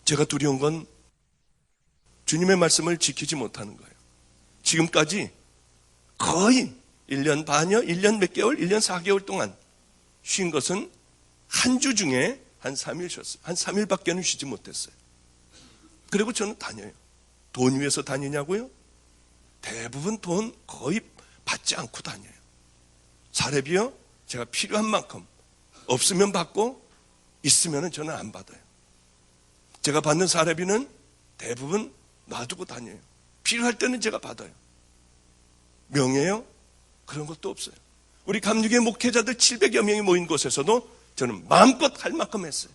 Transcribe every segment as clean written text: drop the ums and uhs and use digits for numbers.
제가 두려운 건 주님의 말씀을 지키지 못하는 거예요. 지금까지 거의 1년 반여, 1년 몇 개월, 1년 4개월 동안 쉰 것은 한 주 중에 한 3일 쉬었어요. 한 3일밖에는 쉬지 못했어요. 그리고 저는 다녀요. 돈 위해서 다니냐고요? 대부분 돈 거의 받지 않고 다녀요. 사례비요? 제가 필요한 만큼 없으면 받고 있으면 저는 안 받아요. 제가 받는 사례비는 대부분 놔두고 다녀요. 필요할 때는 제가 받아요. 명예요? 그런 것도 없어요. 우리 감리교회 목회자들 700여 명이 모인 곳에서도 저는 마음껏 할 만큼 했어요.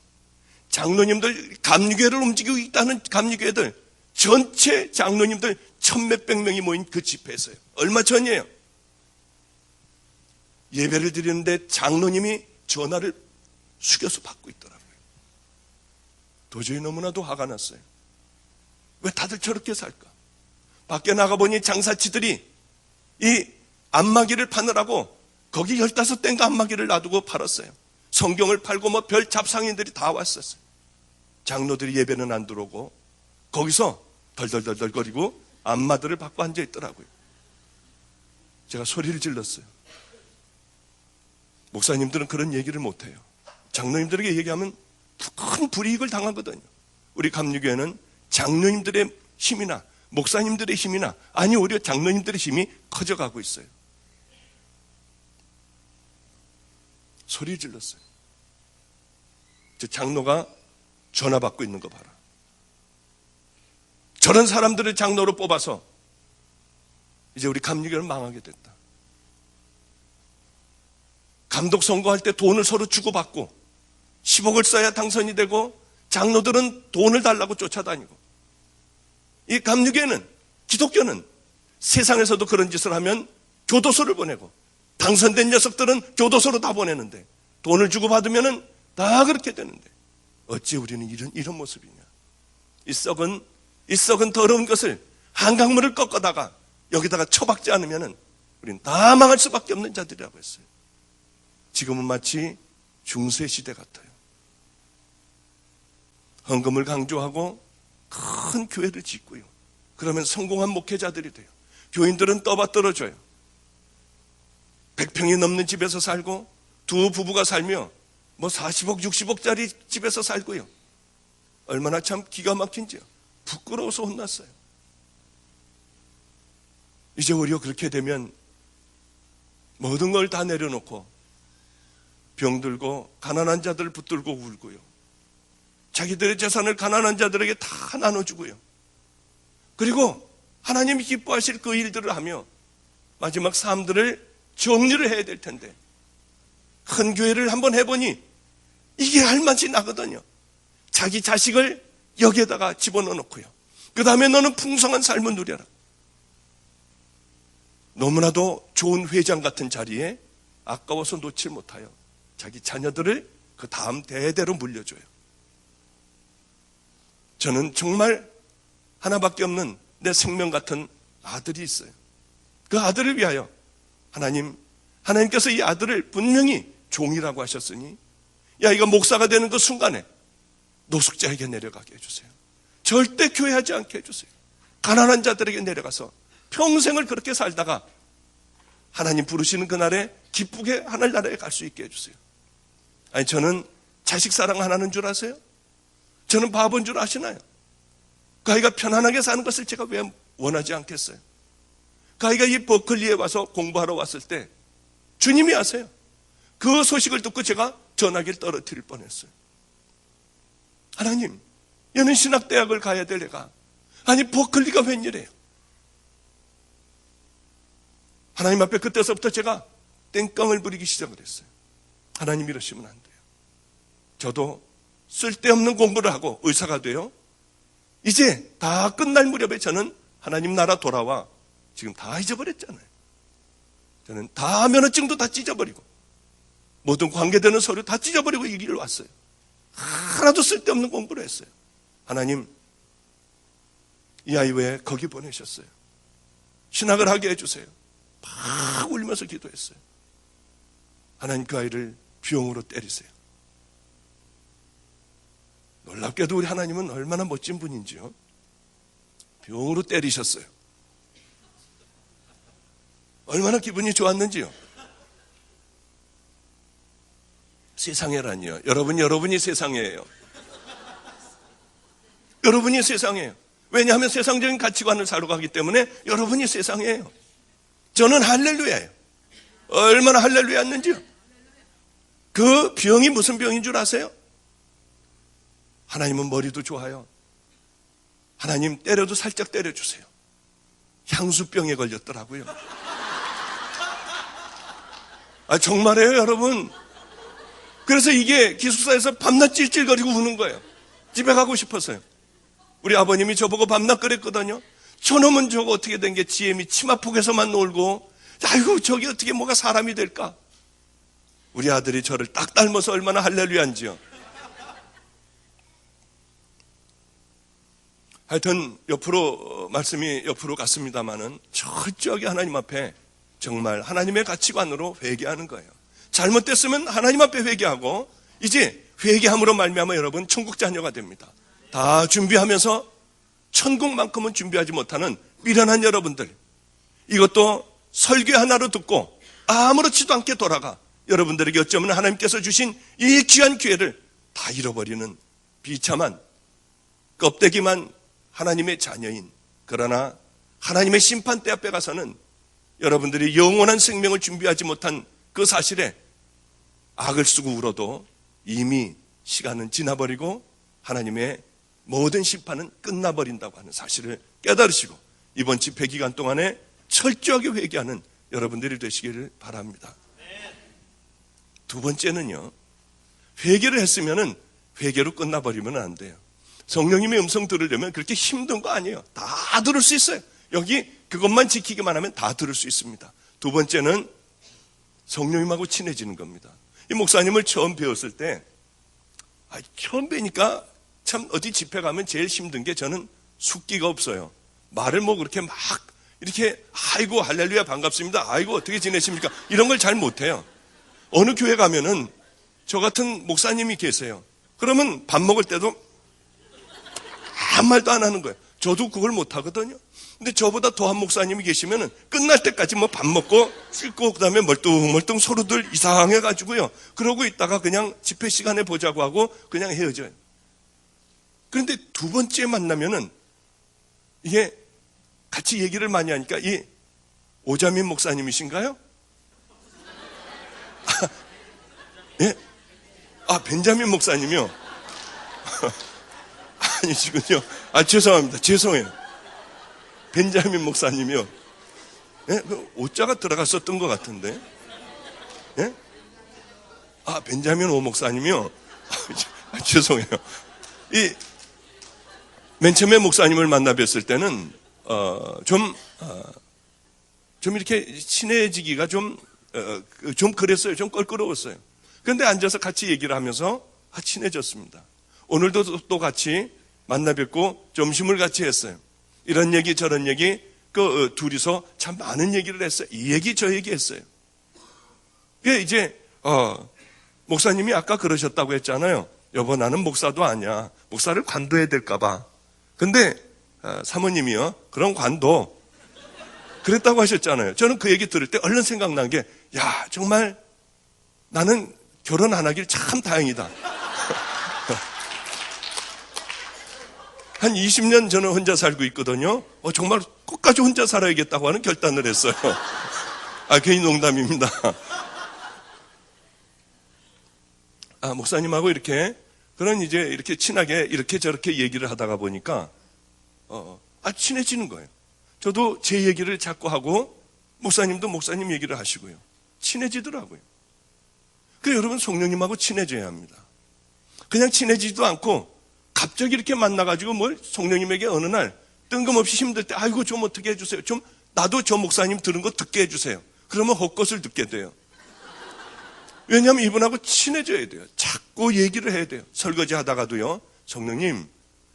장로님들, 감리교회를 움직이고 있다는 감리교회들 전체 장로님들 1000몇백 명이 모인 그 집회에서요. 얼마 전이에요. 예배를 드리는데 장로님이 전화를 숙여서 받고 있더라고요. 도저히 너무나도 화가 났어요. 왜 다들 저렇게 살까? 밖에 나가보니 장사치들이 이 안마기를 파느라고 거기 15땡가 안마기를 놔두고 팔았어요. 성경을 팔고 뭐 별 잡상인들이 다 왔었어요. 장로들이 예배는 안 들어오고 거기서 덜덜덜덜거리고 안마들을 받고 앉아 있더라고요. 제가 소리를 질렀어요. 목사님들은 그런 얘기를 못해요. 장로님들에게 얘기하면 큰 불이익을 당하거든요. 우리 감리교회는 장로님들의 힘이나 목사님들의 힘이나 아니 오히려 장로님들의 힘이 커져가고 있어요. 소리 질렀어요. 저 장로가 전화 받고 있는 거 봐라. 저런 사람들을 장로로 뽑아서 이제 우리 감리교회는 망하게 됐다. 감독 선거할 때 돈을 서로 주고받고 10억을 써야 당선이 되고 장로들은 돈을 달라고 쫓아다니고 이 감리교회는 기독교는 세상에서도 그런 짓을 하면 교도소를 보내고 당선된 녀석들은 교도소로 다 보내는데 돈을 주고받으면 다 그렇게 되는데 어찌 우리는 이런 모습이냐. 이 썩은 더러운 것을 한강물을 꺾어다가 여기다가 처박지 않으면 우리는 다 망할 수밖에 없는 자들이라고 했어요. 지금은 마치 중세시대 같아요. 헌금을 강조하고 큰 교회를 짓고요. 그러면 성공한 목회자들이 돼요. 교인들은 떠받들어줘요. 100평이 넘는 집에서 살고 두 부부가 살며 뭐 40억, 60억짜리 집에서 살고요. 얼마나 참 기가 막힌지요. 부끄러워서 혼났어요. 이제 오히려 그렇게 되면 모든 걸 다 내려놓고 병들고 가난한 자들을 붙들고 울고요. 자기들의 재산을 가난한 자들에게 다 나눠주고요. 그리고 하나님이 기뻐하실 그 일들을 하며 마지막 삶들을 정리를 해야 될 텐데 큰 교회를 한번 해보니 이게 할만치 나거든요. 자기 자식을 여기에다가 집어넣어 놓고요. 그 다음에 너는 풍성한 삶을 누려라. 너무나도 좋은 회장 같은 자리에 아까워서 놓칠 못하여 자기 자녀들을 그 다음 대대로 물려줘요. 저는 정말 하나밖에 없는 내 생명 같은 아들이 있어요. 그 아들을 위하여 하나님께서 이 아들을 분명히 종이라고 하셨으니 야 이거 목사가 되는 그 순간에 노숙자에게 내려가게 해주세요. 절대 교회하지 않게 해주세요. 가난한 자들에게 내려가서 평생을 그렇게 살다가 하나님 부르시는 그날에 기쁘게 하늘나라에 갈 수 있게 해주세요. 아니 저는 자식 사랑 안 하는 줄 아세요? 저는 바보인 줄 아시나요? 그 아이가 편안하게 사는 것을 제가 왜 원하지 않겠어요? 그 아이가 이 버클리에 와서 공부하러 왔을 때 주님이 아세요. 그 소식을 듣고 제가 전화기를 떨어뜨릴 뻔했어요. 하나님, 얘는 신학대학을 가야 될 애가 아니 버클리가 웬일이에요? 하나님 앞에 그때서부터 제가 땡깡을 부리기 시작을 했어요. 하나님 이러시면 안 돼요. 저도 쓸데없는 공부를 하고 의사가 돼요. 이제 다 끝날 무렵에 저는 하나님 나라 돌아와 지금 다 잊어버렸잖아요. 저는 다 면허증도 다 찢어버리고 모든 관계되는 서류 다 찢어버리고 이 길을 왔어요. 하나도 쓸데없는 공부를 했어요. 하나님, 이 아이 왜 거기 보내셨어요? 신학을 하게 해주세요. 막 울면서 기도했어요. 하나님 그 아이를 병으로 때리세요. 놀랍게도 우리 하나님은 얼마나 멋진 분인지요. 병으로 때리셨어요. 얼마나 기분이 좋았는지요. 세상에라니요. 여러분이 세상이에요. 여러분이 세상이에요. 왜냐하면 세상적인 가치관을 살아가기 때문에 여러분이 세상이에요. 저는 할렐루야예요. 얼마나 할렐루야였는지요. 그 병이 무슨 병인 줄 아세요? 하나님은 머리도 좋아요. 하나님 때려도 살짝 때려주세요. 향수병에 걸렸더라고요. 정말이에요, 여러분. 그래서 이게 기숙사에서 밤낮 찔찔거리고 우는 거예요. 집에 가고 싶어서요. 우리 아버님이 저보고 밤낮 그랬거든요. 저놈은 저거 어떻게 된 게 지엠이 치마폭에서만 놀고, 아이고 저기 어떻게 뭐가 사람이 될까. 우리 아들이 저를 딱 닮아서 얼마나 할렐루야인지요. 하여튼 말씀이 옆으로 갔습니다마는 철저하게 하나님 앞에 정말 하나님의 가치관으로 회개하는 거예요. 잘못됐으면 하나님 앞에 회개하고, 이제 회개함으로 말미암아 여러분 천국 자녀가 됩니다. 다 준비하면서 천국만큼은 준비하지 못하는 미련한 여러분들, 이것도 설교 하나로 듣고 아무렇지도 않게 돌아가 여러분들에게 어쩌면 하나님께서 주신 이 귀한 기회를 다 잃어버리는 비참한 껍데기만 하나님의 자녀인, 그러나 하나님의 심판대 앞에 가서는 여러분들이 영원한 생명을 준비하지 못한 그 사실에 악을 쓰고 울어도 이미 시간은 지나버리고 하나님의 모든 심판은 끝나버린다고 하는 사실을 깨달으시고 이번 집회 기간 동안에 철저하게 회개하는 여러분들이 되시기를 바랍니다. 두 번째는요, 회개를 했으면은 회개로 끝나버리면 안 돼요. 성령님의 음성 들으려면 그렇게 힘든 거 아니에요. 다 들을 수 있어요. 여기 그것만 지키기만 하면 다 들을 수 있습니다. 두 번째는 성령님하고 친해지는 겁니다. 이 목사님을 처음 배웠을 때, 처음 뵈니까 참 어디 집회 가면 제일 힘든 게 저는 숙기가 없어요. 말을 뭐 그렇게 막 이렇게 아이고 할렐루야 반갑습니다. 아이고 어떻게 지내십니까? 이런 걸 잘 못해요. 어느 교회 가면은 저 같은 목사님이 계세요. 그러면 밥 먹을 때도 아무 말도 안 하는 거예요. 저도 그걸 못 하거든요. 근데 저보다 더한 목사님이 계시면은 끝날 때까지 뭐 밥 먹고 씻고 그다음에 멀뚱멀뚱 서로들 이상해가지고요. 그러고 있다가 그냥 집회 시간에 보자고 하고 그냥 헤어져요. 그런데 두 번째 만나면은 이게 같이 얘기를 많이 하니까 이 오자민 목사님이신가요? 예? 벤자민 목사님이요? 아니시군요. 죄송합니다. 죄송해요. 벤자민 목사님이요. 예? 오자가 들어갔었던 것 같은데. 예? 벤자민 오 목사님이요. 죄송해요. 맨 처음에 목사님을 만나 뵀을 때는, 좀 이렇게 친해지기가 좀 그랬어요. 좀 껄끄러웠어요. 그런데 앉아서 같이 얘기를 하면서 친해졌습니다. 오늘도 또 같이 만나 뵙고 점심을 같이 했어요. 이런 얘기 저런 얘기 둘이서 참 많은 얘기를 했어요. 이 얘기 저 얘기 했어요. 이제 목사님이 아까 그러셨다고 했잖아요. 여보 나는 목사도 아니야. 목사를 관둬야 될까 봐. 근데 사모님이요. 그런 관도 그랬다고 하셨잖아요. 저는 그 얘기 들을 때 얼른 생각난 게 정말 나는 결혼 안 하길 참 다행이다. 한 20년 저는 혼자 살고 있거든요. 정말 끝까지 혼자 살아야겠다고 하는 결단을 했어요. 괜히 농담입니다. 목사님하고 이렇게 이제 이렇게 친하게 이렇게 저렇게 얘기를 하다가 보니까 친해지는 거예요. 저도 제 얘기를 자꾸 하고 목사님도 목사님 얘기를 하시고요. 친해지더라고요. 그래서 여러분 성령님하고 친해져야 합니다. 그냥 친해지지도 않고 갑자기 이렇게 만나가지고 성령님에게 어느 날 뜬금없이 힘들 때 아이고 좀 어떻게 해주세요. 좀 나도 저 목사님 들은 거 듣게 해주세요. 그러면 헛것을 듣게 돼요. 왜냐하면 이분하고 친해져야 돼요. 자꾸 얘기를 해야 돼요. 설거지 하다가도요. 성령님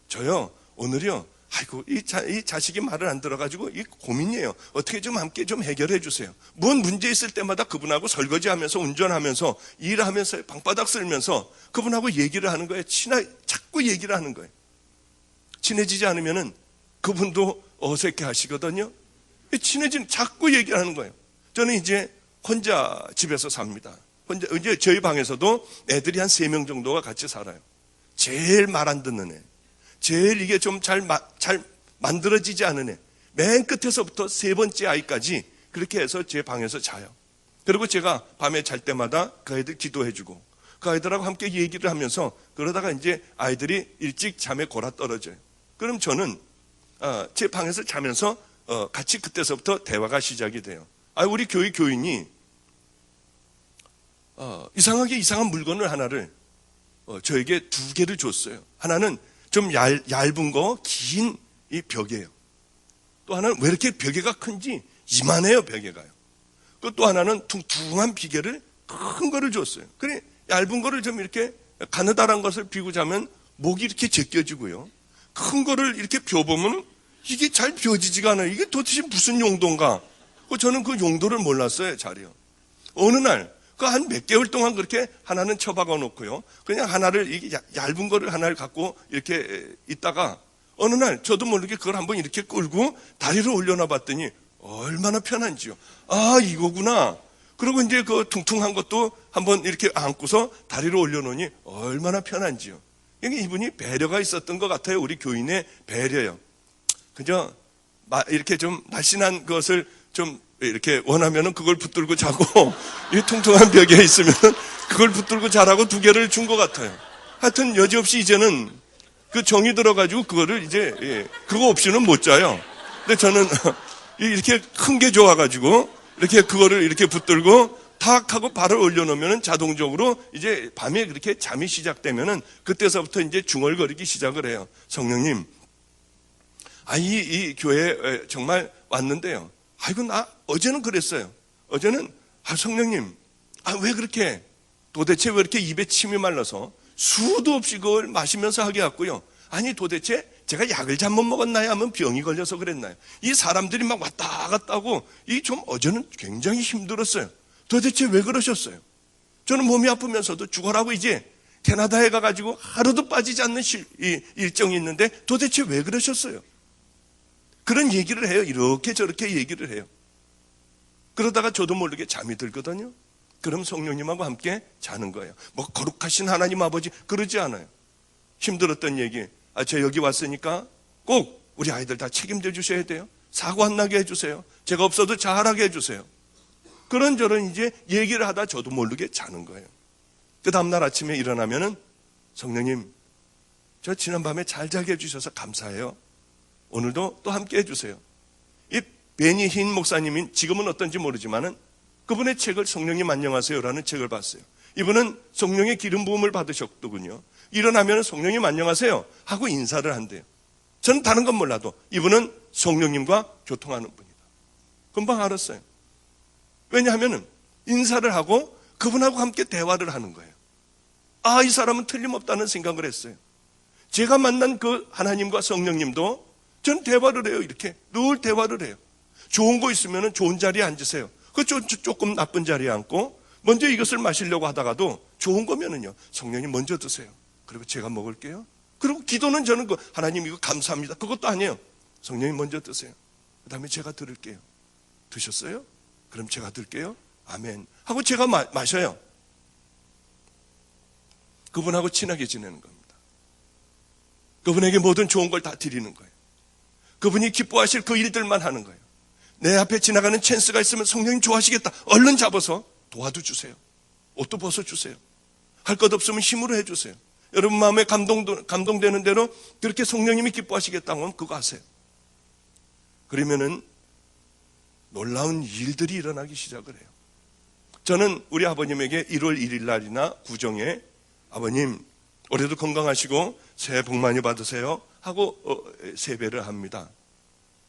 저요 오늘이요 아이고, 이 자식이 말을 안 들어가지고 이 고민이에요. 어떻게 좀 함께 좀 해결해 주세요. 뭔 문제 있을 때마다 그분하고 설거지하면서 운전하면서 일하면서 방바닥 쓸면서 그분하고 얘기를 하는 거예요. 자꾸 얘기를 하는 거예요. 친해지지 않으면은 그분도 어색해 하시거든요. 자꾸 얘기를 하는 거예요. 저는 이제 혼자 집에서 삽니다. 혼자, 이제 저희 방에서도 애들이 한 3명 정도가 같이 살아요. 제일 말 안 듣는 애. 제일 이게 좀 잘 만들어지지 않은 애. 맨 끝에서부터 3번째 아이까지 그렇게 해서 제 방에서 자요. 그리고 제가 밤에 잘 때마다 그 아이들 기도해주고 그 아이들하고 함께 얘기를 하면서 그러다가 이제 아이들이 일찍 잠에 골아 떨어져요. 그럼 저는 제 방에서 자면서 같이 그때서부터 대화가 시작이 돼요. 우리 교회 교인이 이상하게 이상한 물건을 하나를 저에게 2개를 줬어요. 하나는 좀 얇은 거, 긴 이 벽이에요. 또 하나는 왜 이렇게 벽에가 큰지 이만해요, 벽에가요. 또 하나는 퉁퉁한 비계를 큰 거를 줬어요. 그래, 얇은 거를 좀 이렇게 가느다란 것을 비고 자면 목이 이렇게 제껴지고요. 큰 거를 이렇게 펴보면 이게 잘 펴지지가 않아요. 이게 도대체 무슨 용도인가? 저는 그 용도를 몰랐어요, 잘요. 어느 날, 한 몇 개월 동안 그렇게 하나는 처박아 놓고요. 그냥 하나를, 이게 얇은 거를 하나를 갖고 이렇게 있다가 어느 날 저도 모르게 그걸 한번 이렇게 끌고 다리를 올려놔 봤더니 얼마나 편한지요. 이거구나. 그리고 이제 그 퉁퉁한 것도 한번 이렇게 안고서 다리를 올려놓으니 얼마나 편한지요. 이분이 배려가 있었던 것 같아요. 우리 교인의 배려요. 그저 이렇게 좀 날씬한 것을 좀 이렇게 원하면은 그걸 붙들고 자고 이 퉁퉁한 벽에 있으면은 그걸 붙들고 자라고 2개를 준 것 같아요. 하여튼 여지없이 이제는 그 정이 들어가지고 그거를 이제 그거 없이는 못 자요. 근데 저는 이렇게 큰 게 좋아가지고 이렇게 그거를 이렇게 붙들고 탁 하고 발을 올려놓으면 자동적으로 이제 밤에 그렇게 잠이 시작되면은 그때서부터 이제 중얼거리기 시작을 해요. 성령님, 이 교회에 정말 왔는데요. 나 어제는 그랬어요. 어제는 성령님, 왜 그렇게 도대체 왜 이렇게 입에 침이 말라서 수도 없이 그걸 마시면서 하게 했고요. 도대체 제가 약을 잘못 먹었나요? 하면 병이 걸려서 그랬나요? 이 사람들이 막 왔다 갔다 하고 어제는 굉장히 힘들었어요. 도대체 왜 그러셨어요? 저는 몸이 아프면서도 죽어라고 이제 캐나다에 가가지고 하루도 빠지지 않는 일정이 있는데 도대체 왜 그러셨어요? 그런 얘기를 해요. 이렇게 저렇게 얘기를 해요. 그러다가 저도 모르게 잠이 들거든요. 그럼 성령님하고 함께 자는 거예요. 거룩하신 하나님 아버지 그러지 않아요. 힘들었던 얘기, 저 여기 왔으니까 꼭 우리 아이들 다 책임져 주셔야 돼요. 사고 안 나게 해주세요. 제가 없어도 잘하게 해주세요. 그런저런 이제 얘기를 하다 저도 모르게 자는 거예요. 그 다음날 아침에 일어나면은 성령님, 저 지난밤에 잘 자게 해주셔서 감사해요. 오늘도 또 함께 해주세요. 이 베니 흰 목사님이 지금은 어떤지 모르지만은 그분의 책을 성령님 안녕하세요라는 책을 봤어요. 이분은 성령의 기름 부음을 받으셨더군요. 일어나면 성령님 안녕하세요 하고 인사를 한대요. 저는 다른 건 몰라도 이분은 성령님과 교통하는 분이다. 금방 알았어요. 왜냐하면 인사를 하고 그분하고 함께 대화를 하는 거예요. 이 사람은 틀림없다는 생각을 했어요. 제가 만난 그 하나님과 성령님도 전 대화를 해요. 이렇게 늘 대화를 해요. 좋은 거 있으면 좋은 자리에 앉으세요. 조금 나쁜 자리에 앉고 먼저 이것을 마시려고 하다가도 좋은 거면은요, 성령님 먼저 드세요. 그리고 제가 먹을게요. 그리고 기도는 저는 하나님 이거 감사합니다. 그것도 아니에요. 성령님 먼저 드세요. 그 다음에 제가 들을게요. 드셨어요? 그럼 제가 들게요. 아멘. 하고 제가 마셔요. 그분하고 친하게 지내는 겁니다. 그분에게 모든 좋은 걸 다 드리는 거예요. 그분이 기뻐하실 그 일들만 하는 거예요. 내 앞에 지나가는 찬스가 있으면 성령님 좋아하시겠다. 얼른 잡아서 도와도 주세요. 옷도 벗어주세요. 할 것 없으면 힘으로 해주세요. 여러분 마음에 감동되는 대로 그렇게 성령님이 기뻐하시겠다고 하면 그거 하세요. 그러면은 놀라운 일들이 일어나기 시작을 해요. 저는 우리 아버님에게 1월 1일 날이나 구정에 아버님 올해도 건강하시고 새해 복 많이 받으세요 하고 세배를 합니다.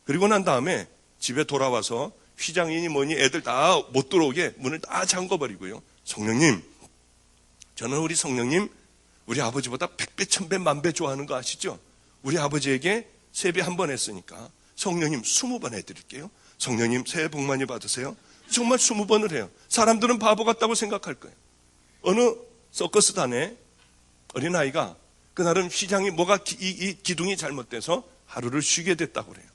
그리고 난 다음에 집에 돌아와서 휘장이니 뭐니 애들 다 못 들어오게 문을 다 잠궈버리고요. 성령님, 저는 우리 성령님 우리 아버지보다 100배, 1000배, 10,000배 좋아하는 거 아시죠? 우리 아버지에게 세배 한 번 했으니까 성령님 20번 해드릴게요. 성령님 새해 복 많이 받으세요. 정말 20번을 해요. 사람들은 바보 같다고 생각할 거예요. 어느 서커스단에 어린아이가 그날은 휘장이 뭐가 이 기둥이 잘못돼서 하루를 쉬게 됐다고 그래요.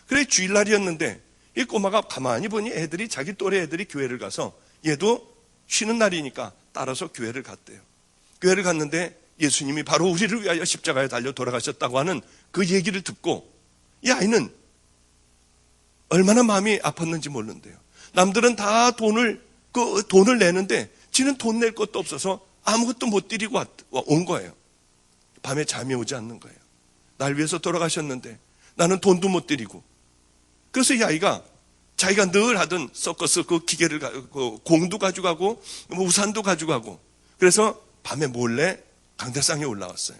그래 주일날이었는데 이 꼬마가 가만히 보니 애들이 자기 또래 애들이 교회를 가서 얘도 쉬는 날이니까 따라서 교회를 갔대요. 교회를 갔는데 예수님이 바로 우리를 위하여 십자가에 달려 돌아가셨다고 하는 그 얘기를 듣고 이 아이는 얼마나 마음이 아팠는지 모르는데요. 남들은 다 돈을 내는데 지는 돈 낼 것도 없어서 아무것도 못 드리고 온 거예요. 밤에 잠이 오지 않는 거예요. 날 위해서 돌아가셨는데 나는 돈도 못 드리고. 그래서 이 아이가 자기가 늘 하던 서커스 그 기계를 공도 가져가고 우산도 가져가고 그래서 밤에 몰래 강대상에 올라왔어요.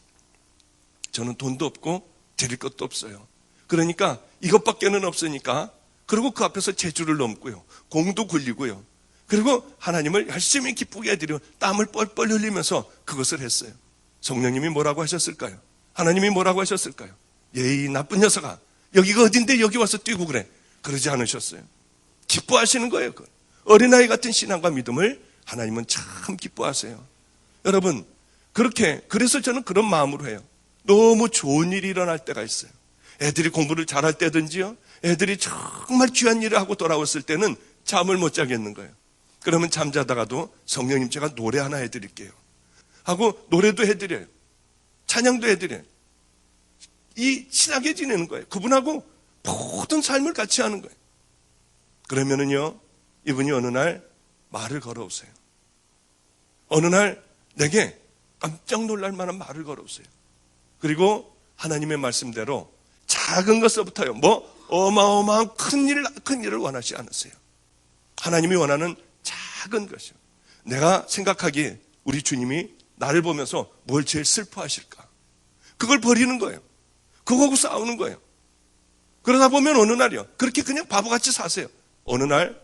저는 돈도 없고 드릴 것도 없어요. 그러니까 이것밖에는 없으니까 그리고 그 앞에서 제주를 넘고요. 공도 굴리고요. 그리고 하나님을 열심히 기쁘게 해드리고 땀을 뻘뻘 흘리면서 그것을 했어요. 성령님이 뭐라고 하셨을까요? 하나님이 뭐라고 하셨을까요? 이 나쁜 녀석아, 여기가 어딘데 여기 와서 뛰고 그래. 그러지 않으셨어요. 기뻐하시는 거예요. 어린아이 같은 신앙과 믿음을 하나님은 참 기뻐하세요. 여러분, 그래서 저는 그런 마음으로 해요. 너무 좋은 일이 일어날 때가 있어요. 애들이 공부를 잘할 때든지요. 애들이 정말 귀한 일을 하고 돌아왔을 때는 잠을 못 자겠는 거예요. 그러면 잠자다가도 성령님 제가 노래 하나 해드릴게요 하고 노래도 해드려요. 찬양도 해드려요. 이 친하게 지내는 거예요. 그분하고 모든 삶을 같이 하는 거예요. 그러면은요, 이분이 어느 날 말을 걸어오세요. 어느 날 내게 깜짝 놀랄 만한 말을 걸어오세요. 그리고 하나님의 말씀대로 작은 것서부터요, 어마어마한 큰 일을 원하지 않으세요. 하나님이 원하는 작은 것이요. 내가 생각하기에 우리 주님이 나를 보면서 뭘 제일 슬퍼하실까? 그걸 버리는 거예요. 그거하고 싸우는 거예요. 그러다 보면 어느 날이요, 그렇게 그냥 바보같이 사세요. 어느 날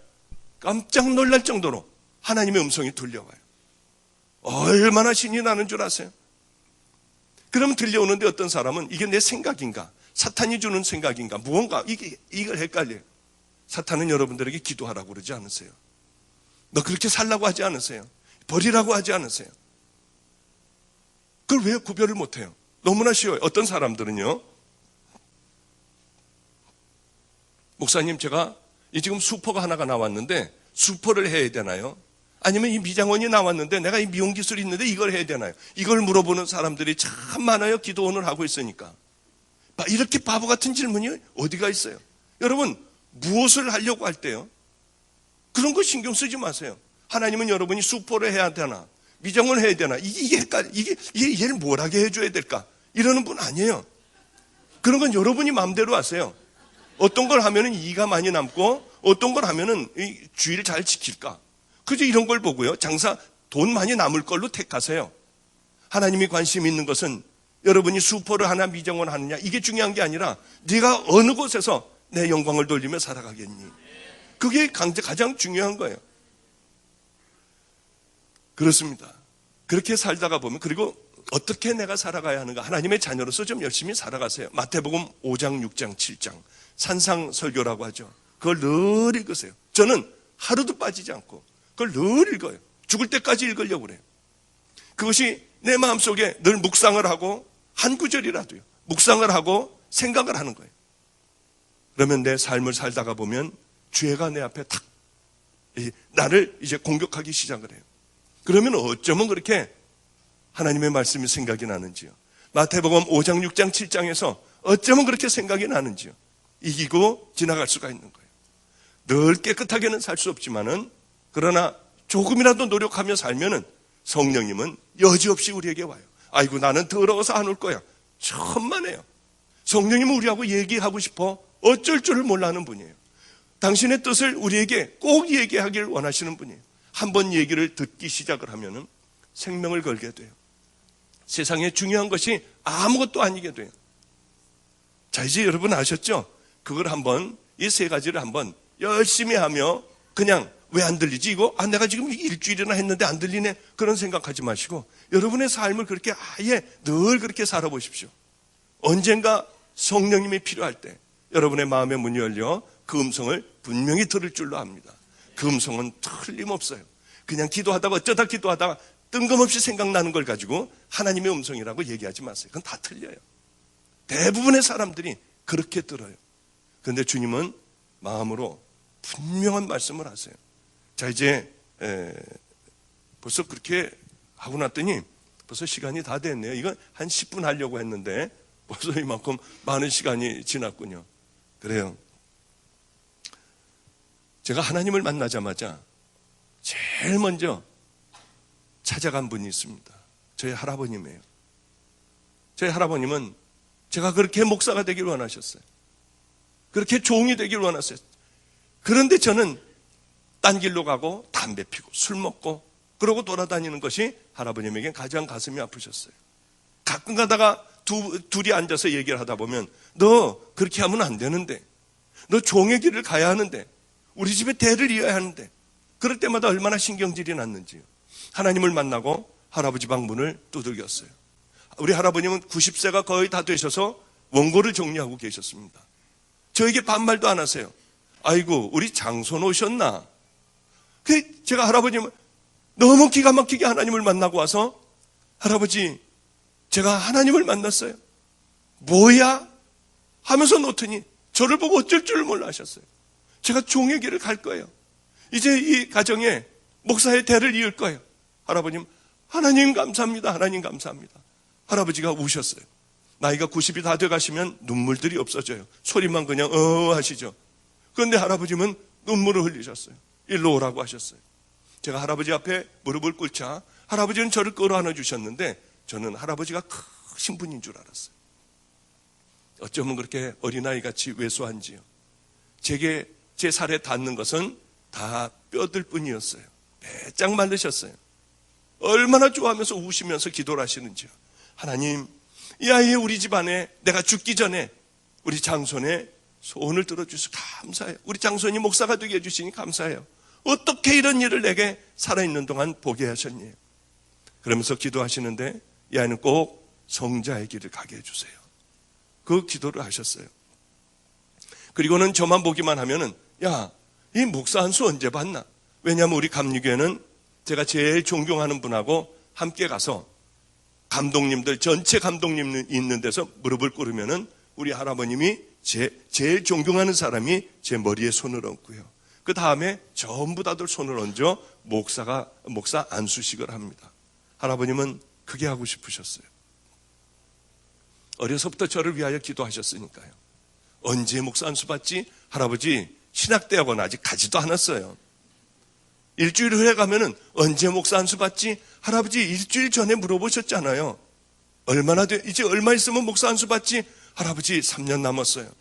깜짝 놀랄 정도로 하나님의 음성이 들려와요. 얼마나 신이 나는 줄 아세요? 그러면 들려오는데 어떤 사람은 이게 내 생각인가? 사탄이 주는 생각인가? 무언가 이걸 헷갈려요. 사탄은 여러분들에게 기도하라고 그러지 않으세요. 너 그렇게 살라고 하지 않으세요. 버리라고 하지 않으세요. 그걸 왜 구별을 못해요? 너무나 쉬워요. 어떤 사람들은요, 목사님 제가 지금 수퍼가 하나가 나왔는데 수퍼를 해야 되나요? 아니면 이 미장원이 나왔는데 내가 이 미용 기술이 있는데 이걸 해야 되나요? 이걸 물어보는 사람들이 참 많아요. 기도원을 하고 있으니까. 이렇게 바보 같은 질문이 어디가 있어요? 여러분, 무엇을 하려고 할 때요? 그런 거 신경 쓰지 마세요. 하나님은 여러분이 수포를 해야 되나, 미장원을 해야 되나, 얘를 뭘 하게 해줘야 될까? 이러는 분 아니에요. 그런 건 여러분이 마음대로 하세요. 어떤 걸 하면은 이가 많이 남고, 어떤 걸 하면은 주의를 잘 지킬까? 그저 이런 걸 보고요. 장사 돈 많이 남을 걸로 택하세요. 하나님이 관심 있는 것은 여러분이 수포를 하나 미장원 하느냐, 이게 중요한 게 아니라 네가 어느 곳에서 내 영광을 돌리며 살아가겠니? 그게 가장 중요한 거예요. 그렇습니다. 그렇게 살다가 보면, 그리고 어떻게 내가 살아가야 하는가? 하나님의 자녀로서 좀 열심히 살아가세요. 마태복음 5장, 6장, 7장 산상설교라고 하죠. 그걸 늘 읽으세요. 저는 하루도 빠지지 않고 그걸 늘 읽어요. 죽을 때까지 읽으려고 그래요. 그것이 내 마음속에 늘 묵상을 하고, 한 구절이라도요, 묵상을 하고 생각을 하는 거예요. 그러면 내 삶을 살다가 보면 죄가 내 앞에 탁 나를 이제 공격하기 시작을 해요. 그러면 어쩌면 그렇게 하나님의 말씀이 생각이 나는지요. 마태복음 5장, 6장, 7장에서 어쩌면 그렇게 생각이 나는지요. 이기고 지나갈 수가 있는 거예요. 늘 깨끗하게는 살 수 없지만은, 그러나 조금이라도 노력하며 살면은 성령님은 여지없이 우리에게 와요. 아이고, 나는 더러워서 안 올 거야. 천만에요. 성령님은 우리하고 얘기하고 싶어 어쩔 줄을 몰라 하는 분이에요. 당신의 뜻을 우리에게 꼭 얘기하기를 원하시는 분이에요. 한번 얘기를 듣기 시작을 하면은 생명을 걸게 돼요. 세상에 중요한 것이 아무것도 아니게 돼요. 자, 이제 여러분 아셨죠? 그걸 한번, 이 세 가지를 한번 열심히 하며, 그냥 왜 안 들리지? 이거 내가 지금 일주일이나 했는데 안 들리네, 그런 생각하지 마시고 여러분의 삶을 그렇게 아예 늘 그렇게 살아보십시오. 언젠가 성령님이 필요할 때 여러분의 마음의 문이 열려 그 음성을 분명히 들을 줄로 압니다. 그 음성은 틀림없어요. 그냥 기도하다가 어쩌다 기도하다가 뜬금없이 생각나는 걸 가지고 하나님의 음성이라고 얘기하지 마세요. 그건 다 틀려요. 대부분의 사람들이 그렇게 들어요. 그런데 주님은 마음으로 분명한 말씀을 하세요. 자, 이제 벌써 그렇게 하고 났더니 벌써 시간이 다 됐네요. 이건 한 10분 하려고 했는데 벌써 이만큼 많은 시간이 지났군요. 그래요. 제가 하나님을 만나자마자 제일 먼저 찾아간 분이 있습니다. 저희 할아버님이에요. 저희 할아버님은 제가 그렇게 목사가 되길 원하셨어요. 그렇게 종이 되길 원하셨어요. 그런데 저는 딴 길로 가고 담배 피고 술 먹고 그러고 돌아다니는 것이 할아버님에겐 가장 가슴이 아프셨어요. 가끔 가다가 둘이 앉아서 얘기를 하다 보면 너 그렇게 하면 안 되는데, 너 종의 길을 가야 하는데, 우리 집에 대를 이어야 하는데, 그럴 때마다 얼마나 신경질이 났는지요. 하나님을 만나고 할아버지 방 문을 두들겼어요. 우리 할아버님은 90세가 거의 다 되셔서 원고를 정리하고 계셨습니다. 저에게 반말도 안 하세요. 아이고 우리 장손 오셨나. 제가 할아버님은 너무 기가 막히게 하나님을 만나고 와서 할아버지 제가 하나님을 만났어요. 뭐야? 하면서 놓더니 저를 보고 어쩔 줄 몰라 하셨어요. 제가 종의 길을 갈 거예요. 이제 이 가정에 목사의 대를 이을 거예요. 할아버님, 하나님 감사합니다. 하나님 감사합니다. 할아버지가 우셨어요. 나이가 90이 다 돼가시면 눈물들이 없어져요. 소리만 그냥 하시죠. 그런데 할아버님은 눈물을 흘리셨어요. 일로 오라고 하셨어요. 제가 할아버지 앞에 무릎을 꿇자 할아버지는 저를 끌어안아 주셨는데 저는 할아버지가 크신 분인 줄 알았어요. 어쩌면 그렇게 어린아이같이 왜소한지요. 제게 제 살에 닿는 것은 다 뼈들 뿐이었어요. 배짱 말르셨어요. 얼마나 좋아하면서 우시면서 기도를 하시는지요. 하나님, 이 아이의 우리 집안에 내가 죽기 전에 우리 장손의 소원을 들어주셔서 감사해요. 우리 장손이 목사가 되게 해주시니 감사해요. 어떻게 이런 일을 내게 살아있는 동안 보게 하셨니? 그러면서 기도하시는데 이 아이는 꼭 성자의 길을 가게 해주세요. 그 기도를 하셨어요. 그리고는 저만 보기만 하면은 야, 이 목사 한 수 언제 봤나? 왜냐하면 우리 감리교회는 제가 제일 존경하는 분하고 함께 가서 감독님들 전체 감독님 있는 데서 무릎을 꿇으면은 우리 할아버님이 제일 존경하는 사람이 제 머리에 손을 얹고요. 그 다음에 전부 다들 손을 얹어 목사 안수식을 합니다. 할아버님은 그게 하고 싶으셨어요. 어려서부터 저를 위하여 기도하셨으니까요. 언제 목사 안수 받지? 할아버지 신학대학원 아직 가지도 않았어요. 일주일 후에 가면은 언제 목사 안수 받지? 할아버지 일주일 전에 물어보셨잖아요. 이제 얼마 있으면 목사 안수 받지? 할아버지 3년 남았어요.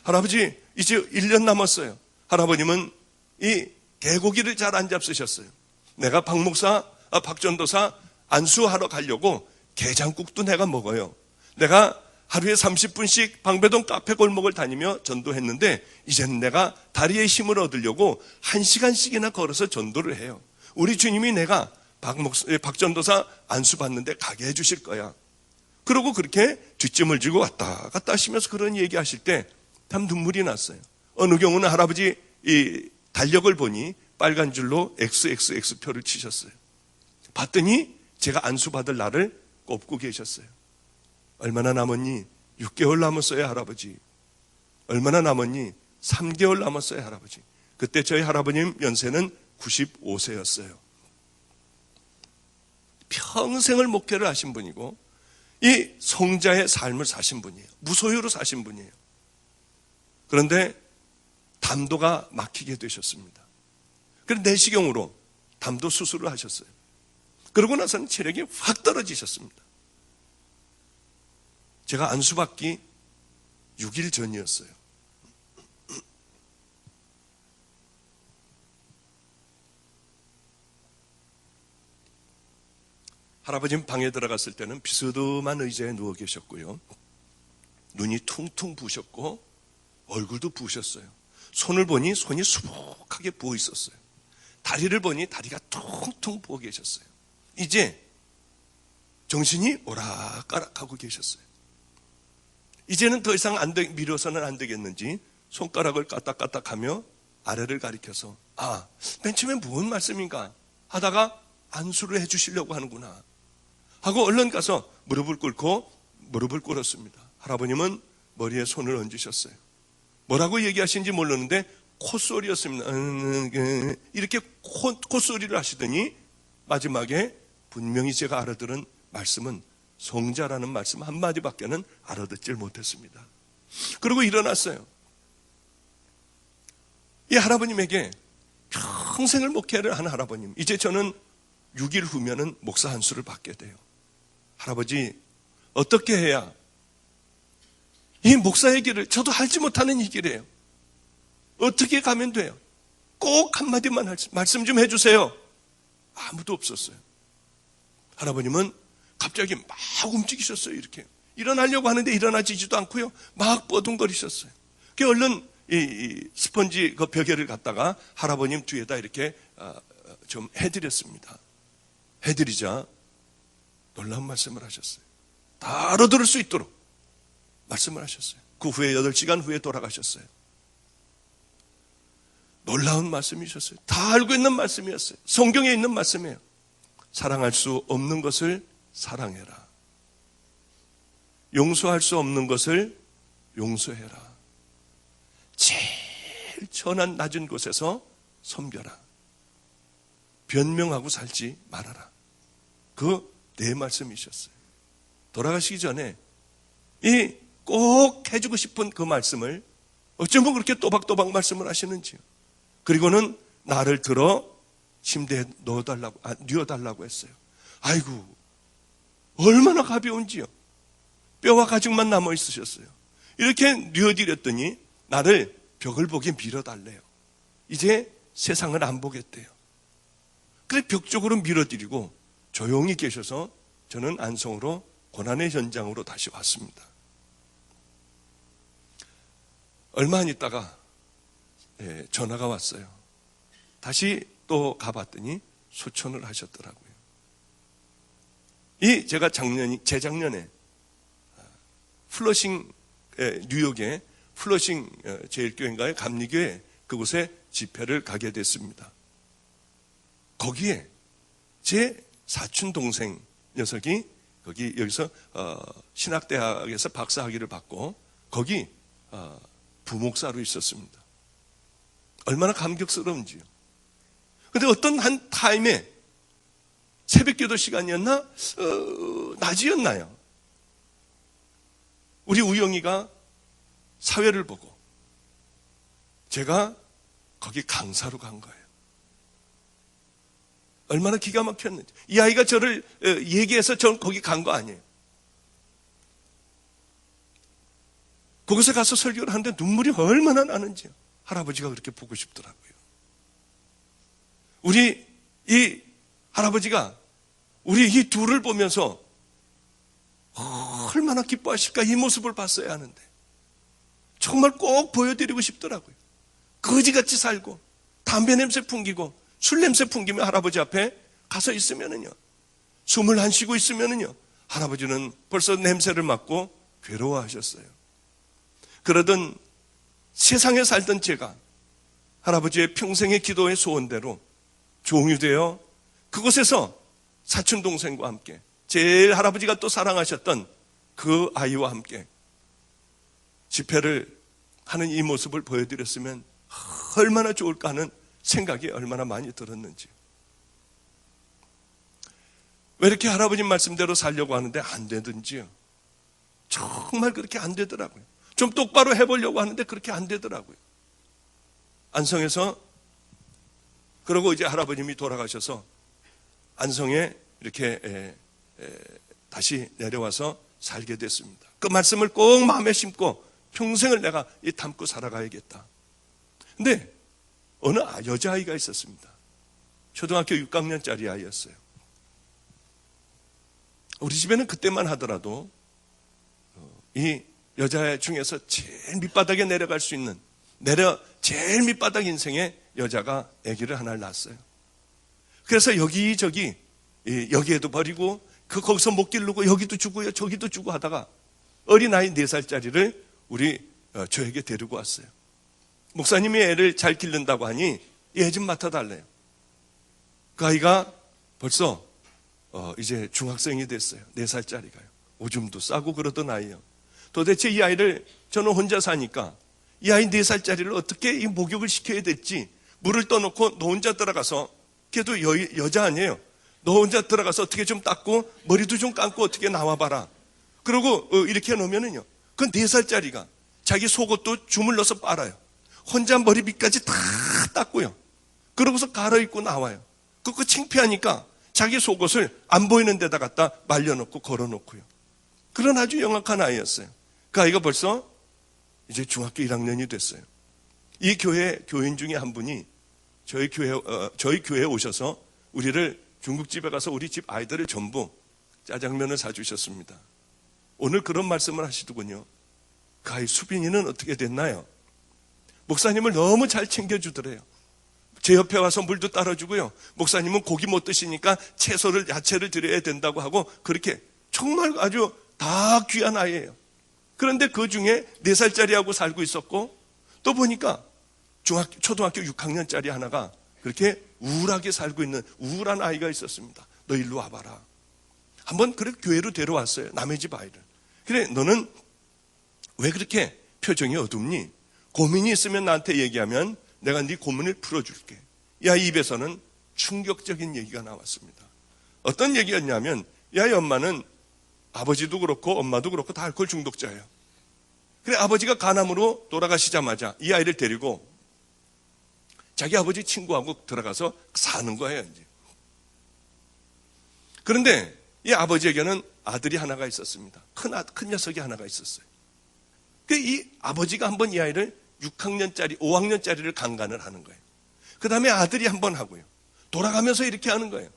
할아버지 이제 1년 남았어요. 할아버님은 이 개고기를 잘 안 잡수셨어요. 내가 박전도사 안수하러 가려고 게장국도 내가 먹어요. 내가 하루에 30분씩 방배동 카페 골목을 다니며 전도했는데 이제는 내가 다리에 힘을 얻으려고 1시간씩이나 걸어서 전도를 해요. 우리 주님이 내가 박전도사 안수 받는데 가게 해주실 거야. 그러고 그렇게 뒷짐을 지고 왔다 갔다 하시면서 그런 얘기하실 때 참 눈물이 났어요. 어느 경우는 할아버지 이 달력을 보니 빨간 줄로 XXX표를 치셨어요. 봤더니 제가 안수 받을 날을 꼽고 계셨어요. 얼마나 남았니? 6개월 남았어요, 할아버지. 얼마나 남았니? 3개월 남았어요, 할아버지. 그때 저희 할아버님 연세는 95세였어요. 평생을 목회를 하신 분이고 이 성자의 삶을 사신 분이에요. 무소유로 사신 분이에요. 그런데 담도가 막히게 되셨습니다. 그래서 내시경으로 담도 수술을 하셨어요. 그러고 나서는 체력이 확 떨어지셨습니다. 제가 안수받기 6일 전이었어요. 할아버님 방에 들어갔을 때는 비스듬한 의자에 누워 계셨고요. 눈이 퉁퉁 부으셨고 얼굴도 부으셨어요. 손을 보니 손이 수북하게 부어 있었어요. 다리를 보니 다리가 퉁퉁 부어 계셨어요. 이제 정신이 오락가락하고 계셨어요. 이제는 더 이상 미뤄서는 안 되겠는지 손가락을 까딱까딱하며 아래를 가리켜서 맨 처음에 무슨 말씀인가 하다가 안수를 해주시려고 하는구나 하고 얼른 가서 무릎을 꿇고 무릎을 꿇었습니다. 할아버님은 머리에 손을 얹으셨어요. 뭐라고 얘기하신지 모르는데 콧소리였습니다. 이렇게 콧소리를 하시더니 마지막에 분명히 제가 알아들은 말씀은 성자라는 말씀 한마디밖에는 알아듣질 못했습니다. 그리고 일어났어요. 이 할아버님에게 평생을 목회를 한 할아버님, 이제 저는 6일 후면은 목사 한수를 받게 돼요. 할아버지, 어떻게 해야 이 목사의 길을, 저도 알지 못하는 이 길이에요. 어떻게 가면 돼요? 꼭 한마디만 말씀 좀 해주세요. 아무도 없었어요. 할아버님은 갑자기 막 움직이셨어요. 이렇게 일어나려고 하는데 일어나지지도 않고요, 막 뻐둥거리셨어요. 그 얼른 이 스펀지 그 벽에를 갖다가 할아버님 뒤에다 이렇게 좀 해드렸습니다. 해드리자 놀라운 말씀을 하셨어요. 다 알아들을 수 있도록 말씀을 하셨어요. 그 후에 8시간 후에 돌아가셨어요. 놀라운 말씀이셨어요. 다 알고 있는 말씀이었어요. 성경에 있는 말씀이에요. 사랑할 수 없는 것을 사랑해라. 용서할 수 없는 것을 용서해라. 제일 천한 낮은 곳에서 섬겨라. 변명하고 살지 말아라. 그 네 말씀이셨어요. 돌아가시기 전에 이 꼭 해주고 싶은 그 말씀을 어쩌면 그렇게 또박또박 말씀을 하시는지요. 그리고는 나를 들어 침대에 뉘어달라고 했어요. 아이고, 얼마나 가벼운지요. 뼈와 가죽만 남아 있으셨어요. 이렇게 뉘어드렸더니 나를 벽을 보게 밀어달래요. 이제 세상을 안 보겠대요. 그래서 벽 쪽으로 밀어드리고 조용히 계셔서 저는 안성으로 고난의 현장으로 다시 왔습니다. 얼마 안 있다가 전화가 왔어요. 다시 또 가봤더니 소천을 하셨더라고요. 제가 재작년에 플러싱, 뉴욕의 플러싱 제일교회인가요? 감리교회 그곳에 집회를 가게 됐습니다. 거기에 제 사촌 동생 녀석이 여기서 신학대학에서 박사학위를 받고 거기 부목사로 있었습니다. 얼마나 감격스러운지요. 근데 어떤 한 타임에 새벽기도 시간이었나? 낮이었나요? 우리 우영이가 사회를 보고 제가 거기 강사로 간 거예요. 얼마나 기가 막혔는지. 이 아이가 저를 얘기해서 저는 거기 간 거 아니에요. 거기서 가서 설교를 하는데 눈물이 얼마나 나는지요. 할아버지가 그렇게 보고 싶더라고요. 우리 이 할아버지가 우리 이 둘을 보면서 얼마나 기뻐하실까. 이 모습을 봤어야 하는데 정말 꼭 보여드리고 싶더라고요. 거지같이 살고 담배 냄새 풍기고 술 냄새 풍기며 할아버지 앞에 가서 있으면은요, 숨을 안 쉬고 있으면은요, 할아버지는 벌써 냄새를 맡고 괴로워하셨어요. 그러던 세상에 살던 제가 할아버지의 평생의 기도의 소원대로 종이 되어 그곳에서 사촌 동생과 함께 제일 할아버지가 또 사랑하셨던 그 아이와 함께 집회를 하는 이 모습을 보여드렸으면 얼마나 좋을까 하는 생각이 얼마나 많이 들었는지. 왜 이렇게 할아버지 말씀대로 살려고 하는데 안 되든지요. 정말 그렇게 안 되더라고요. 좀 똑바로 해보려고 하는데 그렇게 안 되더라고요. 안성에서 그러고 이제 할아버님이 돌아가셔서 안성에 이렇게 다시 내려와서 살게 됐습니다. 그 말씀을 꼭 마음에 심고 평생을 내가 담고 살아가야겠다. 근데 어느 여자아이가 있었습니다. 초등학교 6학년짜리 아이였어요. 우리 집에는 그때만 하더라도 이 여자 중에서 제일 밑바닥에 내려갈 수 있는 제일 밑바닥 인생의 여자가 아기를 하나를 낳았어요. 그래서 여기저기 여기에도 버리고 거기서 못 기르고 여기도 주고요 저기도 주고 하다가 어린아이 4살짜리를 저에게 데리고 왔어요. 목사님이 애를 잘 기른다고 하니 얘 좀 맡아달래요. 그 아이가 벌써 이제 중학생이 됐어요. 4살짜리가요. 오줌도 싸고 그러던 아이예요. 도대체 이 아이를 저는 혼자 사니까 이 아이 4살짜리를 어떻게 이 목욕을 시켜야 될지 물을 떠놓고 너 혼자 들어가서, 걔도 여자 아니에요. 너 혼자 들어가서 어떻게 좀 닦고 머리도 좀 감고 어떻게 나와봐라. 그러고 이렇게 해놓으면은요, 그 4살짜리가 자기 속옷도 주물러서 빨아요. 혼자 머리 밑까지 다 닦고요. 그러고서 갈아입고 나와요. 그거 창피하니까 자기 속옷을 안 보이는 데다 갖다 말려놓고 걸어놓고요. 그런 아주 영악한 아이였어요. 그 아이가 벌써 이제 중학교 1학년이 됐어요. 이 교인 중에 한 분이 저희 교회에 오셔서 우리를 중국집에 가서 우리 집 아이들을 전부 짜장면을 사주셨습니다. 오늘 그런 말씀을 하시더군요. 그 아이 수빈이는 어떻게 됐나요? 목사님을 너무 잘 챙겨주더래요. 제 옆에 와서 물도 따라주고요. 목사님은 고기 못 드시니까 야채를 드려야 된다고 하고, 그렇게 정말 아주 다 귀한 아이예요. 그런데 그 중에 4살짜리하고 살고 있었고, 또 보니까 초등학교 6학년짜리 하나가 그렇게 우울하게 살고 있는 우울한 아이가 있었습니다. 너 일로 와봐라. 한번 그래 교회로 데려왔어요. 남의 집 아이를. 그래, 너는 왜 그렇게 표정이 어둡니? 고민이 있으면 나한테 얘기하면 내가 네 고민을 풀어줄게. 이 아이 입에서는 충격적인 얘기가 나왔습니다. 어떤 얘기였냐면, 이 아이 엄마는, 아버지도 그렇고 엄마도 그렇고 다 알코올 중독자예요. 그래, 아버지가 간암으로 돌아가시자마자 이 아이를 데리고 자기 아버지 친구하고 들어가서 사는 거예요, 이제. 그런데 이 아버지에게는 아들이 하나가 있었습니다. 큰 녀석이 하나가 있었어요. 이 아버지가 한번 이 아이를 6학년짜리, 5학년짜리를 강간을 하는 거예요. 그 다음에 아들이 한번 하고요. 돌아가면서 이렇게 하는 거예요.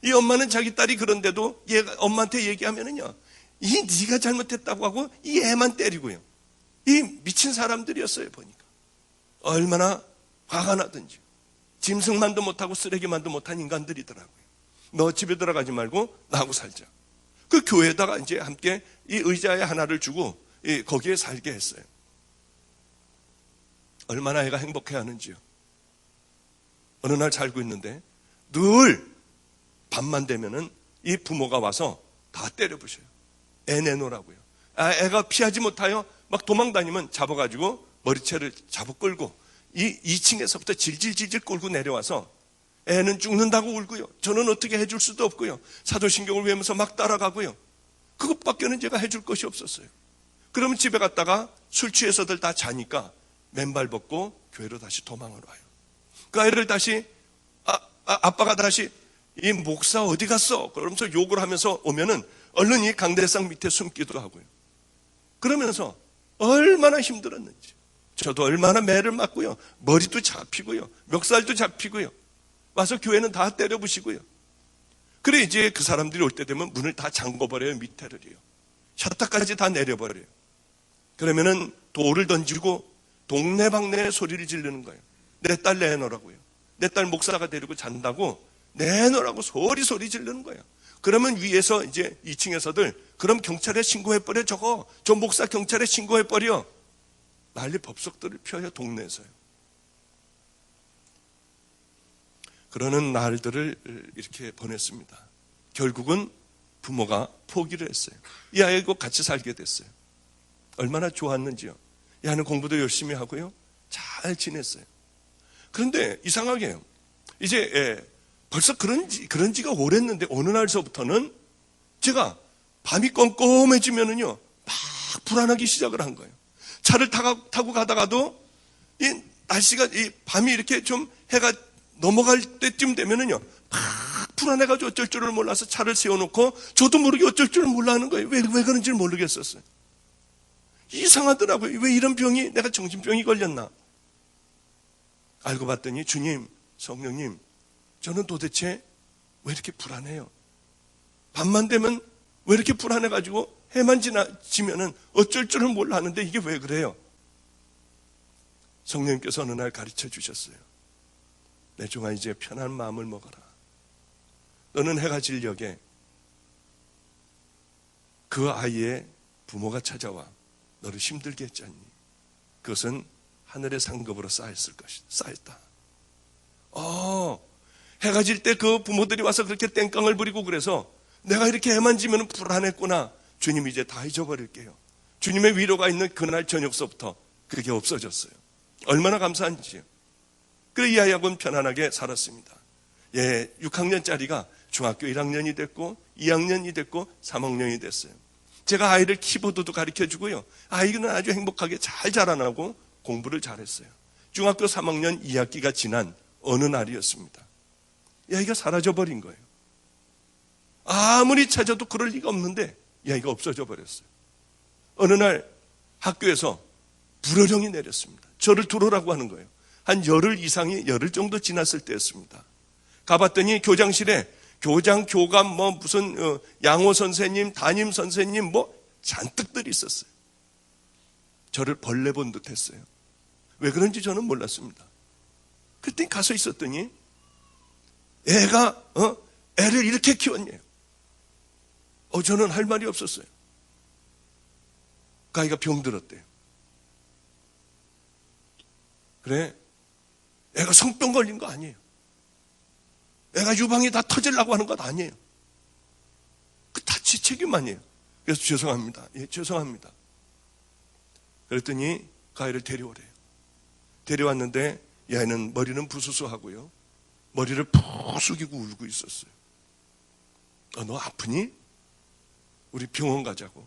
이 엄마는 자기 딸이 그런데도 얘가 엄마한테 얘기하면은요, 네가 잘못했다고 하고 이 애만 때리고요. 이 미친 사람들이었어요, 보니까. 얼마나 화가 나든지. 짐승만도 못하고 쓰레기만도 못한 인간들이더라고요. 너 집에 들어가지 말고 나하고 살자. 그 교회에다가 이제 함께 이 의자에 하나를 주고 거기에 살게 했어요. 얼마나 애가 행복해하는지요. 어느 날 살고 있는데 늘 밤만 되면은 이 부모가 와서 다 때려부셔요. 애 내놓으라고요. 애가 피하지 못하여 막 도망다니면 잡아가지고 머리채를 잡아 끌고 이 2층에서부터 질질질질 끌고 내려와서 애는 죽는다고 울고요. 저는 어떻게 해줄 수도 없고요. 사도신경을 외우면서 막 따라가고요. 그것밖에는 제가 해줄 것이 없었어요. 그러면 집에 갔다가 술 취해서들 다 자니까 맨발 벗고 교회로 다시 도망을 와요. 그 아이를 다시 아빠가 다시 이 목사 어디 갔어? 그러면서 욕을 하면서 오면은 얼른 이 강대상 밑에 숨기도 하고요. 그러면서 얼마나 힘들었는지. 저도 얼마나 매를 맞고요. 머리도 잡히고요. 멱살도 잡히고요. 와서 교회는 다 때려부시고요. 그래 이제 그 사람들이 올 때 되면 문을 다 잠궈버려요. 밑에를요. 셔터까지 다 내려버려요. 그러면은 돌을 던지고 동네방네에 소리를 지르는 거예요. 내 딸 내놓으라고요. 내 딸 목사가 데리고 잔다고 내놓으라고 소리 지르는 거예요. 그러면 위에서 이제 2층에서들 그럼 경찰에 신고해버려. 저 목사 경찰에 신고해버려. 난리 법석들을 펴요. 동네에서요. 그러는 날들을 이렇게 보냈습니다. 결국은 부모가 포기를 했어요. 이 아이하고 같이 살게 됐어요. 얼마나 좋았는지요. 이 아이는 공부도 열심히 하고요. 잘 지냈어요. 그런데 이상하게요. 이제 벌써 그런 지가 오랬는데 어느 날서부터는 제가 밤이 껌껌해지면은요. 막 불안하기 시작을 한 거예요. 차를 타고 가다가도 이 날씨가 이 밤이 이렇게 좀 해가 넘어갈 때쯤 되면은요. 막 불안해가지고 어쩔 줄을 몰라서 차를 세워놓고 저도 모르게 어쩔 줄을 몰라 하는 거예요. 왜 그런지를 모르겠었어요. 이상하더라고요. 왜 이런 병이, 내가 정신병이 걸렸나? 알고 봤더니 주님, 성령님, 저는 도대체 왜 이렇게 불안해요? 밤만 되면 왜 이렇게 불안해가지고 해만 지나치면은 어쩔 줄을 몰라 하는데 이게 왜 그래요? 성령님께서 어느 날 가르쳐 주셨어요. 내 종아 이제 편한 마음을 먹어라. 너는 해가 질 역에 그 아이의 부모가 찾아와 너를 힘들게 했지 않니? 그것은 하늘의 상급으로 쌓였다. 해가 질 때 그 부모들이 와서 그렇게 땡깡을 부리고 그래서 내가 이렇게 해만 지면 불안했구나. 주님 이제 다 잊어버릴게요. 주님의 위로가 있는 그날 저녁서부터 그게 없어졌어요. 얼마나 감사한지요. 그래 이 아이하고는 편안하게 살았습니다. 6학년짜리가 중학교 1학년이 됐고 2학년이 됐고 3학년이 됐어요. 제가 아이를 키보드도 가르쳐주고요. 아이는 아주 행복하게 잘 자라나고 공부를 잘했어요. 중학교 3학년 2학기가 지난 어느 날이었습니다. 이 아이가 사라져버린 거예요. 아무리 찾아도 그럴 리가 없는데 이 아이가 없어져 버렸어요. 어느 날 학교에서 불호령이 내렸습니다. 저를 들어오라고 하는 거예요. 한 열흘 정도 지났을 때였습니다. 가봤더니 교장실에 교장, 교감, 무슨 양호 선생님, 담임 선생님 잔뜩들 있었어요. 저를 벌레 본 듯 했어요. 왜 그런지 저는 몰랐습니다. 그랬더니 가서 있었더니 애가 애를 이렇게 키웠네요. 저는 할 말이 없었어요. 그 아이가 병들었대요. 그래, 애가 성병 걸린 거 아니에요. 애가 유방이 다 터지려고 하는 것 아니에요. 다 지 책임 아니에요. 그래서 죄송합니다. 죄송합니다. 그랬더니 그 아이를 데려오래요. 데려왔는데 이 아이는 머리는 부스스하고요. 머리를 푹 숙이고 울고 있었어요. 너 아프니? 우리 병원 가자고.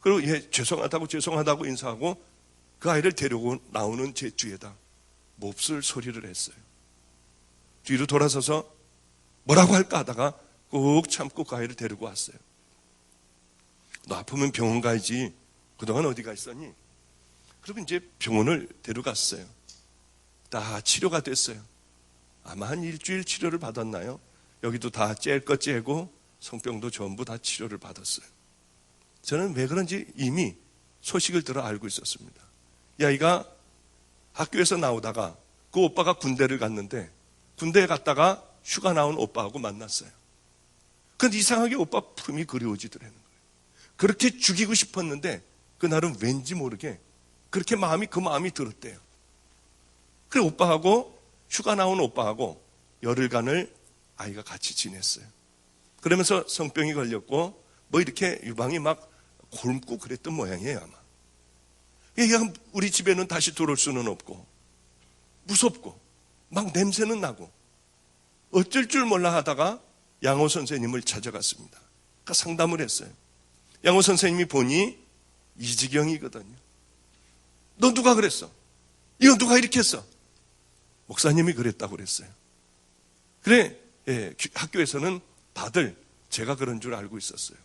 그리고 죄송하다고 인사하고 그 아이를 데리고 나오는 제 뒤에다 몹쓸 소리를 했어요. 뒤로 돌아서서 뭐라고 할까 하다가 꾹 참고 그 아이를 데리고 왔어요. 너 아프면 병원 가야지. 그동안 어디 가 있었니? 그리고 이제 병원을 데려갔어요. 다 치료가 됐어요. 아마 한 일주일 치료를 받았나요? 여기도 다 짤 것 째고 성병도 전부 다 치료를 받았어요. 저는 왜 그런지 이미 소식을 들어 알고 있었습니다. 이 아이가 학교에서 나오다가 그 오빠가 군대를 갔는데 군대에 갔다가 휴가 나온 오빠하고 만났어요. 그런데 이상하게 오빠 품이 그리워지더라는 거예요. 그렇게 죽이고 싶었는데 그날은 왠지 모르게 그렇게 그 마음이 들었대요. 그래 오빠하고 휴가 나온 오빠하고 열흘간을 아이가 같이 지냈어요. 그러면서 성병이 걸렸고 이렇게 유방이 막 곪고 그랬던 모양이에요 아마. 얘가 우리 집에는 다시 들어올 수는 없고 무섭고 막 냄새는 나고 어쩔 줄 몰라 하다가 양호 선생님을 찾아갔습니다. 그러니까 상담을 했어요. 양호 선생님이 보니 이 지경이거든요. 너 누가 그랬어? 이거 누가 이렇게 했어? 목사님이 그랬다고 그랬어요. 그래, 학교에서는 다들 제가 그런 줄 알고 있었어요.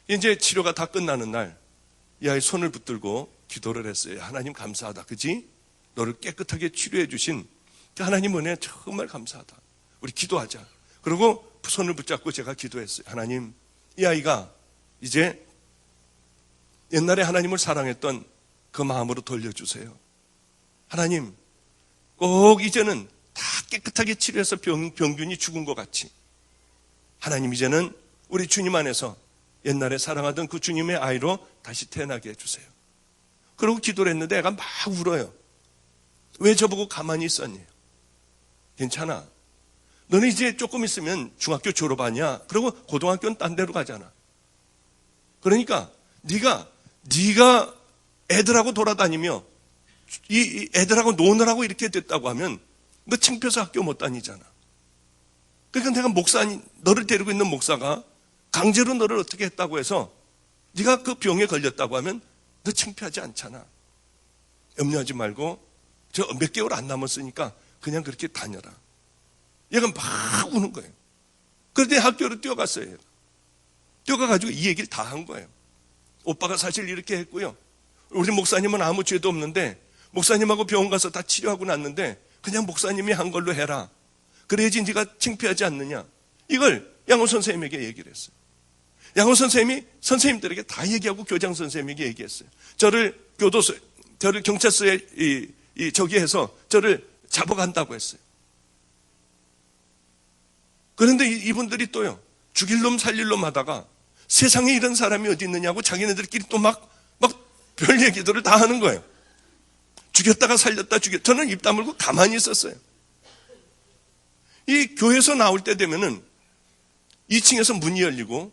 이제 치료가 다 끝나는 날, 이 아이 손을 붙들고 기도를 했어요. 하나님 감사하다. 그지? 너를 깨끗하게 치료해 주신 하나님 은혜 정말 감사하다. 우리 기도하자. 그리고 손을 붙잡고 제가 기도했어요. 하나님, 이 아이가 이제 옛날에 하나님을 사랑했던 그 마음으로 돌려주세요. 하나님, 꼭 이제는 다 깨끗하게 치료해서 병균이 죽은 것 같이 하나님 이제는 우리 주님 안에서 옛날에 사랑하던 그 주님의 아이로 다시 태어나게 해주세요. 그러고 기도를 했는데 애가 막 울어요. 왜 저보고 가만히 있었니? 괜찮아. 너는 이제 조금 있으면 중학교 졸업하냐? 그리고 고등학교는 딴 데로 가잖아. 그러니까 네가 애들하고 돌아다니며 이 애들하고 노느라고 이렇게 됐다고 하면 너 창피해서 학교 못 다니잖아. 그러니까 내가 너를 데리고 있는 목사가 강제로 너를 어떻게 했다고 해서 네가 그 병에 걸렸다고 하면 너 창피하지 않잖아. 염려하지 말고 저 몇 개월 안 남았으니까 그냥 그렇게 다녀라. 얘가 막 우는 거예요. 그런데 학교로 뛰어갔어요. 얘가. 뛰어가가지고 이 얘기를 다 한 거예요. 오빠가 사실 이렇게 했고요. 우리 목사님은 아무 죄도 없는데 목사님하고 병원 가서 다 치료하고 났는데 그냥 목사님이 한 걸로 해라. 그래야지 네가 창피하지 않느냐. 이걸 양호 선생님에게 얘기를 했어요. 양호 선생님이 선생님들에게 다 얘기하고 교장 선생님에게 얘기했어요. 저를 경찰서에 저기해서 저를 잡아간다고 했어요. 그런데 이분들이 또요, 죽일 놈 살릴 놈 하다가 세상에 이런 사람이 어디 있느냐고 자기네들끼리 또 막 별 얘기들을 다 하는 거예요. 죽였다가 살렸다 저는 입 다물고 가만히 있었어요. 이 교회에서 나올 때 되면은 2층에서 문이 열리고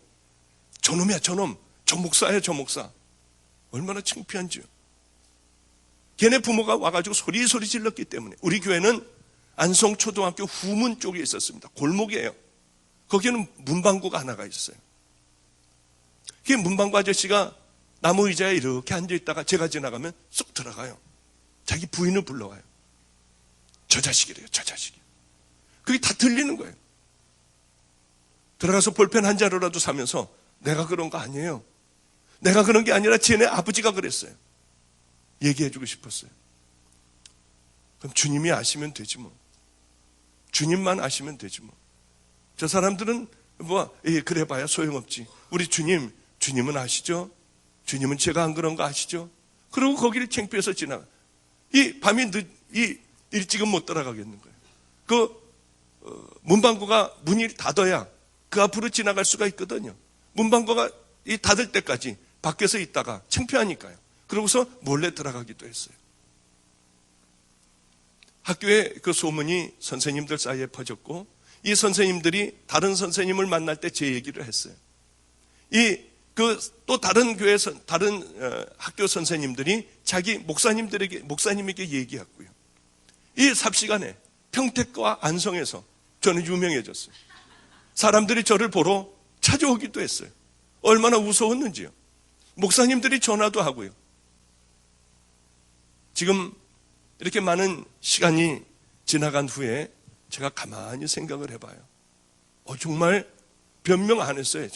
저놈이야 저놈, 저 목사야 저 목사. 얼마나 창피한지요. 걔네 부모가 와가지고 소리 질렀기 때문에. 우리 교회는 안성초등학교 후문 쪽에 있었습니다. 골목이에요. 거기에는 문방구가 하나가 있어요. 그 문방구 아저씨가 나무 의자에 이렇게 앉아있다가 제가 지나가면 쏙 들어가요. 자기 부인을 불러와요. 저 자식이래요. 저 자식이. 그게 다 들리는 거예요. 들어가서 볼펜 한 자루라도 사면서 내가 그런 거 아니에요. 내가 그런 게 아니라 쟤네 아버지가 그랬어요. 얘기해주고 싶었어요. 그럼 주님이 아시면 되지 뭐. 주님만 아시면 되지 뭐. 저 사람들은 그래봐야 소용없지. 우리 주님은 아시죠? 주님은 제가 안 그런 거 아시죠? 그리고 거기를 창피해서 지나가. 이 밤이 일찍은 못 따라가겠는 거예요. 문방구가 문이 닫아야 그 앞으로 지나갈 수가 있거든요. 문방구가 닫을 때까지 밖에서 있다가 창피하니까요. 그러고서 몰래 들어가기도 했어요. 학교에 그 소문이 선생님들 사이에 퍼졌고, 이 선생님들이 다른 선생님을 만날 때 제 얘기를 했어요. 또 다른 교회에서 다른 학교 선생님들이 자기 목사님에게 얘기했고요. 이 삽시간에 평택과 안성에서 저는 유명해졌어요. 사람들이 저를 보러 찾아오기도 했어요. 얼마나 무서웠는지요. 목사님들이 전화도 하고요. 지금 이렇게 많은 시간이 지나간 후에 제가 가만히 생각을 해봐요. 정말 변명 안 했어요.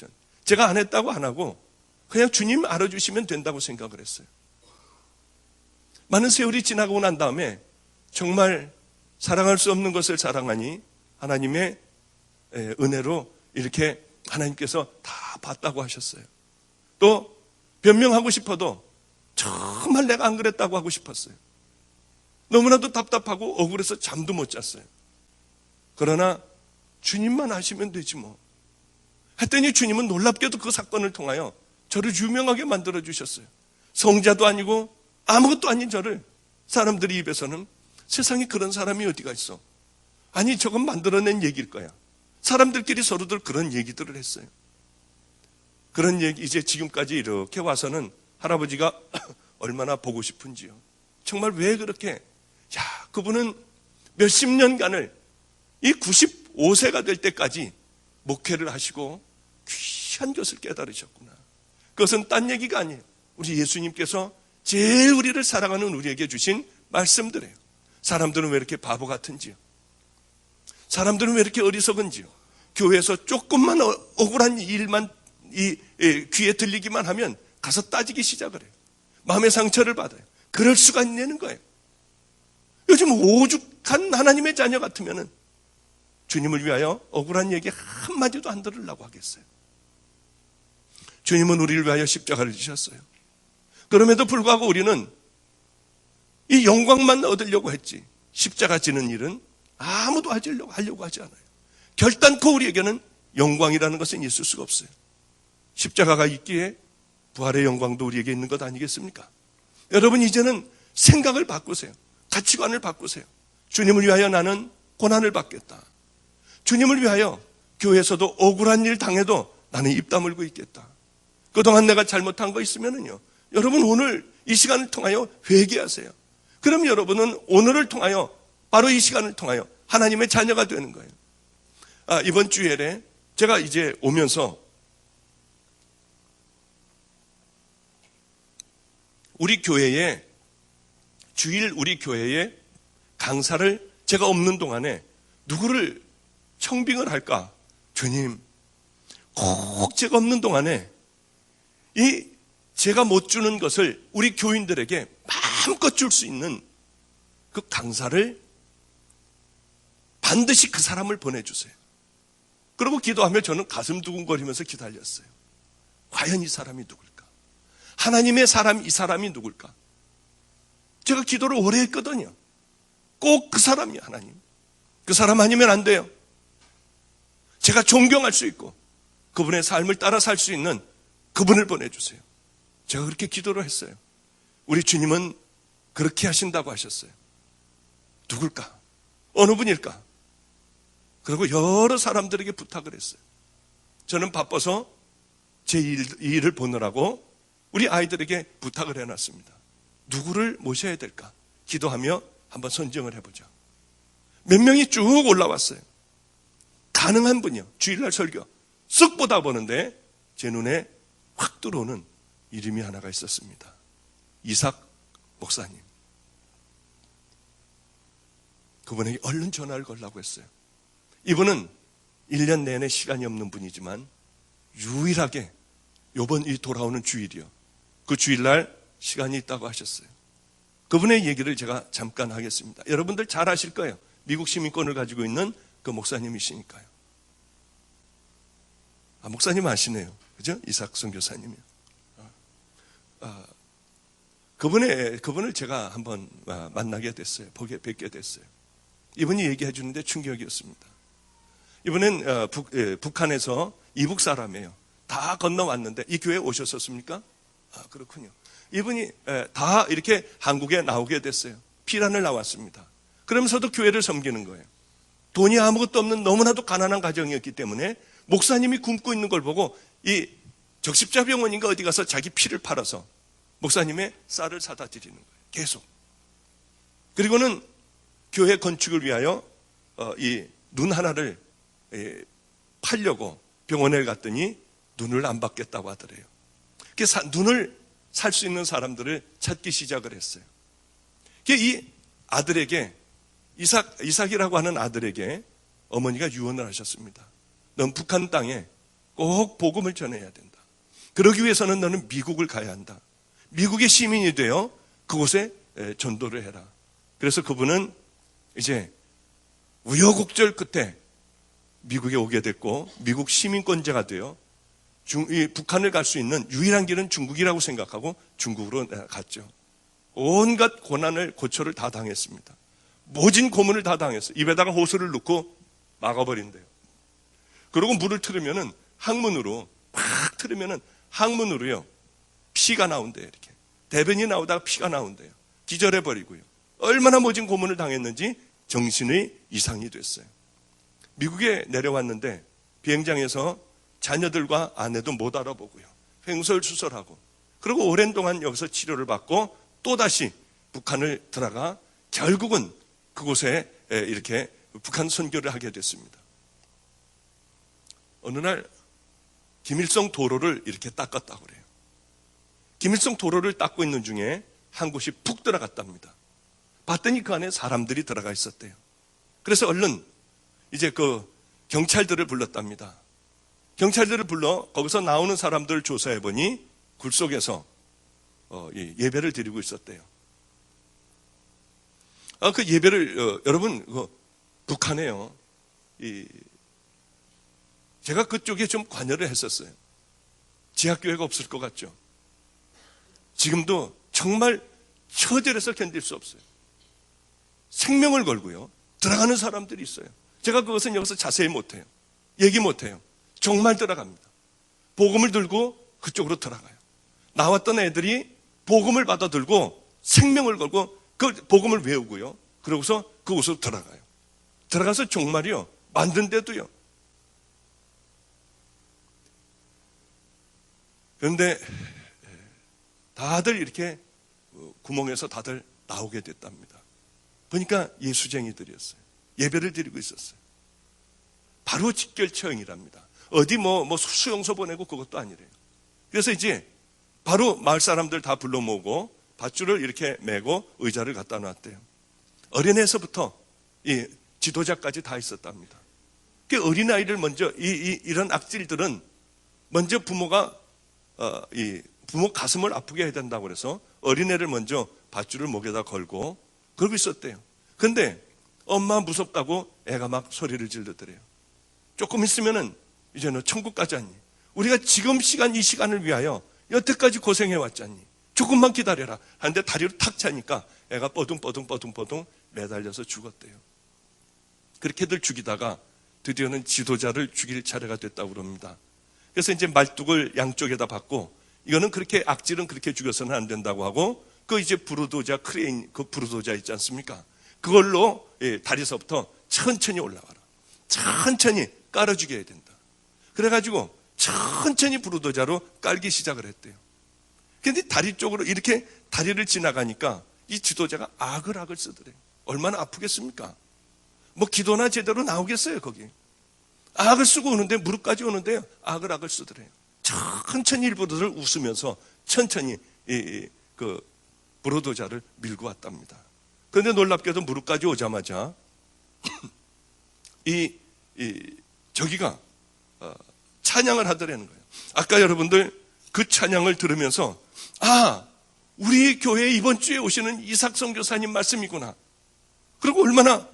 제가 안 했다고 안 하고 그냥 주님 알아주시면 된다고 생각을 했어요. 많은 세월이 지나고 난 다음에 정말 사랑할 수 없는 것을 사랑하니 하나님의 은혜로 이렇게 하나님께서 다 봤다고 하셨어요. 또 변명하고 싶어도 정말 내가 안 그랬다고 하고 싶었어요. 너무나도 답답하고 억울해서 잠도 못 잤어요. 그러나 주님만 아시면 되지 뭐. 했더니 주님은 놀랍게도 그 사건을 통하여 저를 유명하게 만들어주셨어요. 성자도 아니고 아무것도 아닌 저를 사람들이 입에서는 세상에 그런 사람이 어디가 있어. 아니 저건 만들어낸 얘기일 거야. 사람들끼리 서로들 그런 얘기들을 했어요. 그런 얘기 이제 지금까지 이렇게 와서는 할아버지가 얼마나 보고 싶은지요. 정말 왜 그렇게 그분은 몇십 년간을 이 95세가 될 때까지 목회를 하시고 귀한 것을 깨달으셨구나. 그것은 딴 얘기가 아니에요. 우리 예수님께서 제일 우리를 사랑하는 우리에게 주신 말씀들이에요. 사람들은 왜 이렇게 바보 같은지요. 사람들은 왜 이렇게 어리석은지요. 교회에서 조금만 억울한 일만 귀에 들리기만 하면 가서 따지기 시작을 해요. 마음의 상처를 받아요. 그럴 수가 있냐는 거예요. 요즘 오죽한 하나님의 자녀 같으면은 주님을 위하여 억울한 얘기 한마디도 안 들으려고 하겠어요. 주님은 우리를 위하여 십자가를 지셨어요. 그럼에도 불구하고 우리는 이 영광만 얻으려고 했지 십자가 지는 일은 아무도 하려고 하지 않아요. 결단코 우리에게는 영광이라는 것은 있을 수가 없어요. 십자가가 있기에 부활의 영광도 우리에게 있는 것 아니겠습니까? 여러분 이제는 생각을 바꾸세요. 가치관을 바꾸세요. 주님을 위하여 나는 고난을 받겠다. 주님을 위하여 교회에서도 억울한 일 당해도 나는 입 다물고 있겠다. 그동안 내가 잘못한 거 있으면은요, 여러분 오늘 이 시간을 통하여 회개하세요. 그럼 여러분은 오늘을 통하여 바로 이 시간을 통하여 하나님의 자녀가 되는 거예요. 이번 주일에 제가 이제 오면서 우리 교회에 강사를 제가 없는 동안에 누구를 청빙을 할까? 주님, 꼭 제가 없는 동안에 제가 못 주는 것을 우리 교인들에게 마음껏 줄 수 있는 그 강사를 반드시 그 사람을 보내주세요. 그리고 기도하며 저는 가슴 두근거리면서 기다렸어요. 과연 이 사람이 누굴까? 하나님의 사람, 이 사람이 누굴까? 제가 기도를 오래 했거든요. 꼭 그 사람이야, 하나님. 그 사람 아니면 안 돼요. 제가 존경할 수 있고 그분의 삶을 따라 살 수 있는 그분을 보내주세요. 제가 그렇게 기도를 했어요. 우리 주님은 그렇게 하신다고 하셨어요. 누굴까? 어느 분일까? 그리고 여러 사람들에게 부탁을 했어요. 저는 바빠서 제 일을 보느라고 우리 아이들에게 부탁을 해놨습니다. 누구를 모셔야 될까? 기도하며 한번 선정을 해보자. 몇 명이 쭉 올라왔어요. 가능한 분이요. 주일날 설교 쓱 보다 보는데 제 눈에 확 들어오는 이름이 하나가 있었습니다. 이삭 목사님. 그분에게 얼른 전화를 걸라고 했어요. 이분은 1년 내내 시간이 없는 분이지만 유일하게 이번 이 돌아오는 주일이요. 그 주일날 시간이 있다고 하셨어요. 그분의 얘기를 제가 잠깐 하겠습니다. 여러분들 잘 아실 거예요. 미국 시민권을 가지고 있는 그 목사님이시니까요. 목사님 아시네요. 그죠? 이삭 선교사님이요. 그분을 제가 한번 만나게 됐어요. 뵙게 됐어요. 이분이 얘기해 주는데 충격이었습니다. 이분은 북한에서 이북 사람이에요. 다 건너왔는데 이 교회에 오셨었습니까? 그렇군요. 이분이 다 이렇게 한국에 나오게 됐어요. 피란을 나왔습니다. 그러면서도 교회를 섬기는 거예요. 돈이 아무것도 없는 너무나도 가난한 가정이었기 때문에 목사님이 굶고 있는 걸 보고 이 적십자병원인가 어디 가서 자기 피를 팔아서 목사님의 쌀을 사다 드리는 거예요. 계속. 그리고는 교회 건축을 위하여 이 눈 하나를 팔려고 병원에 갔더니 눈을 안 받겠다고 하더래요. 그래서 눈을 살 수 있는 사람들을 찾기 시작을 했어요. 이 아들에게 이삭이라고 하는 아들에게 어머니가 유언을 하셨습니다. 넌 북한 땅에 꼭 복음을 전해야 된다. 그러기 위해서는 너는 미국을 가야 한다. 미국의 시민이 되어 그곳에 전도를 해라. 그래서 그분은 이제 우여곡절 끝에 미국에 오게 됐고 미국 시민권자가 되어 북한을 갈 수 있는 유일한 길은 중국이라고 생각하고 중국으로 갔죠. 온갖 고난을 고초를 다 당했습니다. 모진 고문을 다 당했어요. 입에다가 호수를 넣고 막아버린대요. 그리고 물을 틀으면은 항문으로 팍 틀으면은 항문으로요 피가 나온대요. 이렇게 대변이 나오다가 피가 나온대요. 기절해버리고요. 얼마나 모진 고문을 당했는지 정신의 이상이 됐어요. 미국에 내려왔는데 비행장에서 자녀들과 아내도 못 알아보고요. 횡설수설하고 그리고 오랜 동안 여기서 치료를 받고 또다시 북한을 들어가 결국은 그곳에 이렇게 북한 선교를 하게 됐습니다. 어느 날 김일성 도로를 이렇게 닦았다고 그래요. 김일성 도로를 닦고 있는 중에 한 곳이 푹 들어갔답니다. 봤더니 그 안에 사람들이 들어가 있었대요. 그래서 얼른 이제 그 경찰들을 불렀답니다. 경찰들을 불러 거기서 나오는 사람들을 조사해 보니 굴 속에서 예배를 드리고 있었대요. 그 예배를 여러분 북한에요. 제가 그쪽에 좀 관여를 했었어요. 지하교회가 없을 것 같죠. 지금도 정말 처절해서 견딜 수 없어요. 생명을 걸고요. 들어가는 사람들이 있어요. 제가 그것은 여기서 자세히 못해요. 얘기 못해요. 정말 들어갑니다. 복음을 들고 그쪽으로 들어가요. 나왔던 애들이 복음을 받아 들고 생명을 걸고 그 복음을 외우고요. 그러고서 그곳으로 들어가요. 들어가서 정말이요. 만든데도요. 그런데 다들 이렇게 구멍에서 다들 나오게 됐답니다. 보니까 예수쟁이들이었어요. 예배를 드리고 있었어요. 바로 직결처형이랍니다. 어디 뭐 수용소 보내고 그것도 아니래요. 그래서 이제 바로 마을 사람들 다 불러 모으고 밧줄을 이렇게 메고 의자를 갖다 놨대요. 어린애에서부터 이 지도자까지 다 있었답니다. 그 어린아이를 먼저 이런 악질들은 먼저 부모가 부모 가슴을 아프게 해야 된다고 그래서 어린애를 먼저 밧줄을 목에다 걸고 그러고 있었대요. 근데 엄마 무섭다고 애가 막 소리를 질르더래요. 조금 있으면은 이제 너 천국 가자니. 우리가 지금 이 시간을 위하여 여태까지 고생해 왔잖니. 조금만 기다려라. 하는데 다리로 탁 차니까 애가 뻐둥 매달려서 죽었대요. 그렇게들 죽이다가 드디어는 지도자를 죽일 차례가 됐다고 그럽니다. 그래서 이제 말뚝을 양쪽에다 박고, 이거는 그렇게 악질은 그렇게 죽여서는 안 된다고 하고, 그 이제 부르도자 크레인, 그 부르도자 있지 않습니까? 그걸로 다리서부터 천천히 올라가라. 천천히 깔아 죽여야 된다. 그래가지고 천천히 부르도자로 깔기 시작을 했대요. 근데 다리 쪽으로 이렇게 다리를 지나가니까 이 지도자가 아글아글 쓰더래요. 얼마나 아프겠습니까? 뭐 기도나 제대로 나오겠어요, 거기. 악을 쓰고 오는데, 무릎까지 오는데요, 아글아글 쓰더래요. 천천히 일부러들 웃으면서 천천히 그 부르도자를 밀고 왔답니다. 그런데 놀랍게도 무릎까지 오자마자 저기가 찬양을 하더라는 거예요. 아까 여러분들 그 찬양을 들으면서, 아, 우리 교회에 이번 주에 오시는 이삭 선교사님 말씀이구나. 그리고 얼마나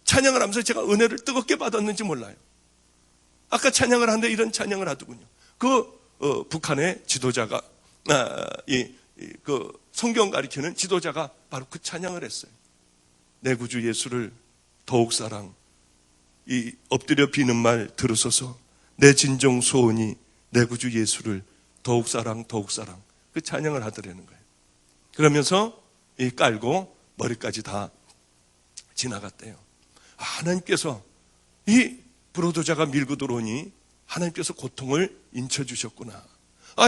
찬양을 하면서 제가 은혜를 뜨겁게 받았는지 몰라요. 아까 찬양을 하는데 이런 찬양을 하더군요. 북한의 지도자가, 그 성경 가리키는 지도자가 바로 그 찬양을 했어요. 내 구주 예수를 더욱 사랑, 이 엎드려 비는 말 들으소서. 내 진정 소원이 내 구주 예수를 더욱 사랑, 더욱 사랑. 그 찬양을 하더라는 거예요. 그러면서 깔고 머리까지 다 지나갔대요. 하나님께서 이 부르도자가 밀고 들어오니 하나님께서 고통을 인쳐주셨구나.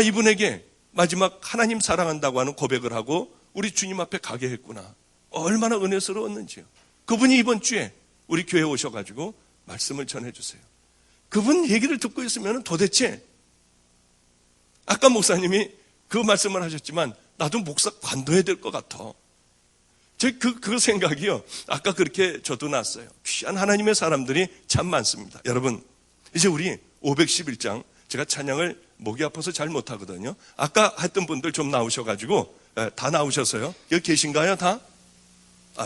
이분에게 마지막 하나님 사랑한다고 하는 고백을 하고 우리 주님 앞에 가게 했구나. 얼마나 은혜스러웠는지요. 그분이 이번 주에 우리 교회에 오셔가지고 말씀을 전해주세요. 그분 얘기를 듣고 있으면 도대체, 아까 목사님이 그 말씀을 하셨지만 나도 목사 관둬야 될 것 같아. 그 생각이요, 아까 그렇게 저도 났어요. 귀한 하나님의 사람들이 참 많습니다. 여러분, 이제 우리 511장, 제가 찬양을 목이 아파서 잘 못하거든요. 아까 했던 분들 좀 나오셔가지고, 다 나오셔서요. 여기 계신가요, 다?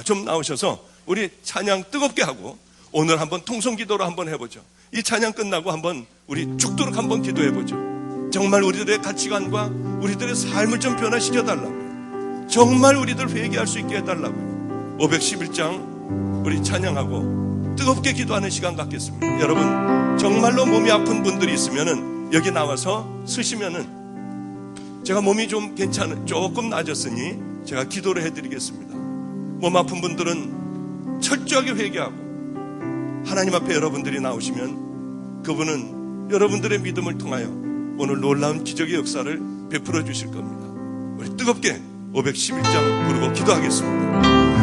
좀 나오셔서 우리 찬양 뜨겁게 하고 오늘 한번 통성기도로 한번 해보죠. 이 찬양 끝나고 한번 우리 죽도록 한번 기도해보죠. 정말 우리들의 가치관과 우리들의 삶을 좀 변화시켜달라고요. 정말 우리들 회개할 수 있게 해달라고요. 511장 우리 찬양하고 뜨겁게 기도하는 시간 갖겠습니다. 여러분, 정말로 몸이 아픈 분들이 있으면은 여기 나와서 쓰시면은 제가 몸이 좀 조금 나아졌으니 제가 기도를 해드리겠습니다. 몸 아픈 분들은 철저하게 회개하고 하나님 앞에 여러분들이 나오시면 그분은 여러분들의 믿음을 통하여 오늘 놀라운 기적의 역사를 베풀어 주실 겁니다. 우리 뜨겁게 511장 부르고 기도하겠습니다.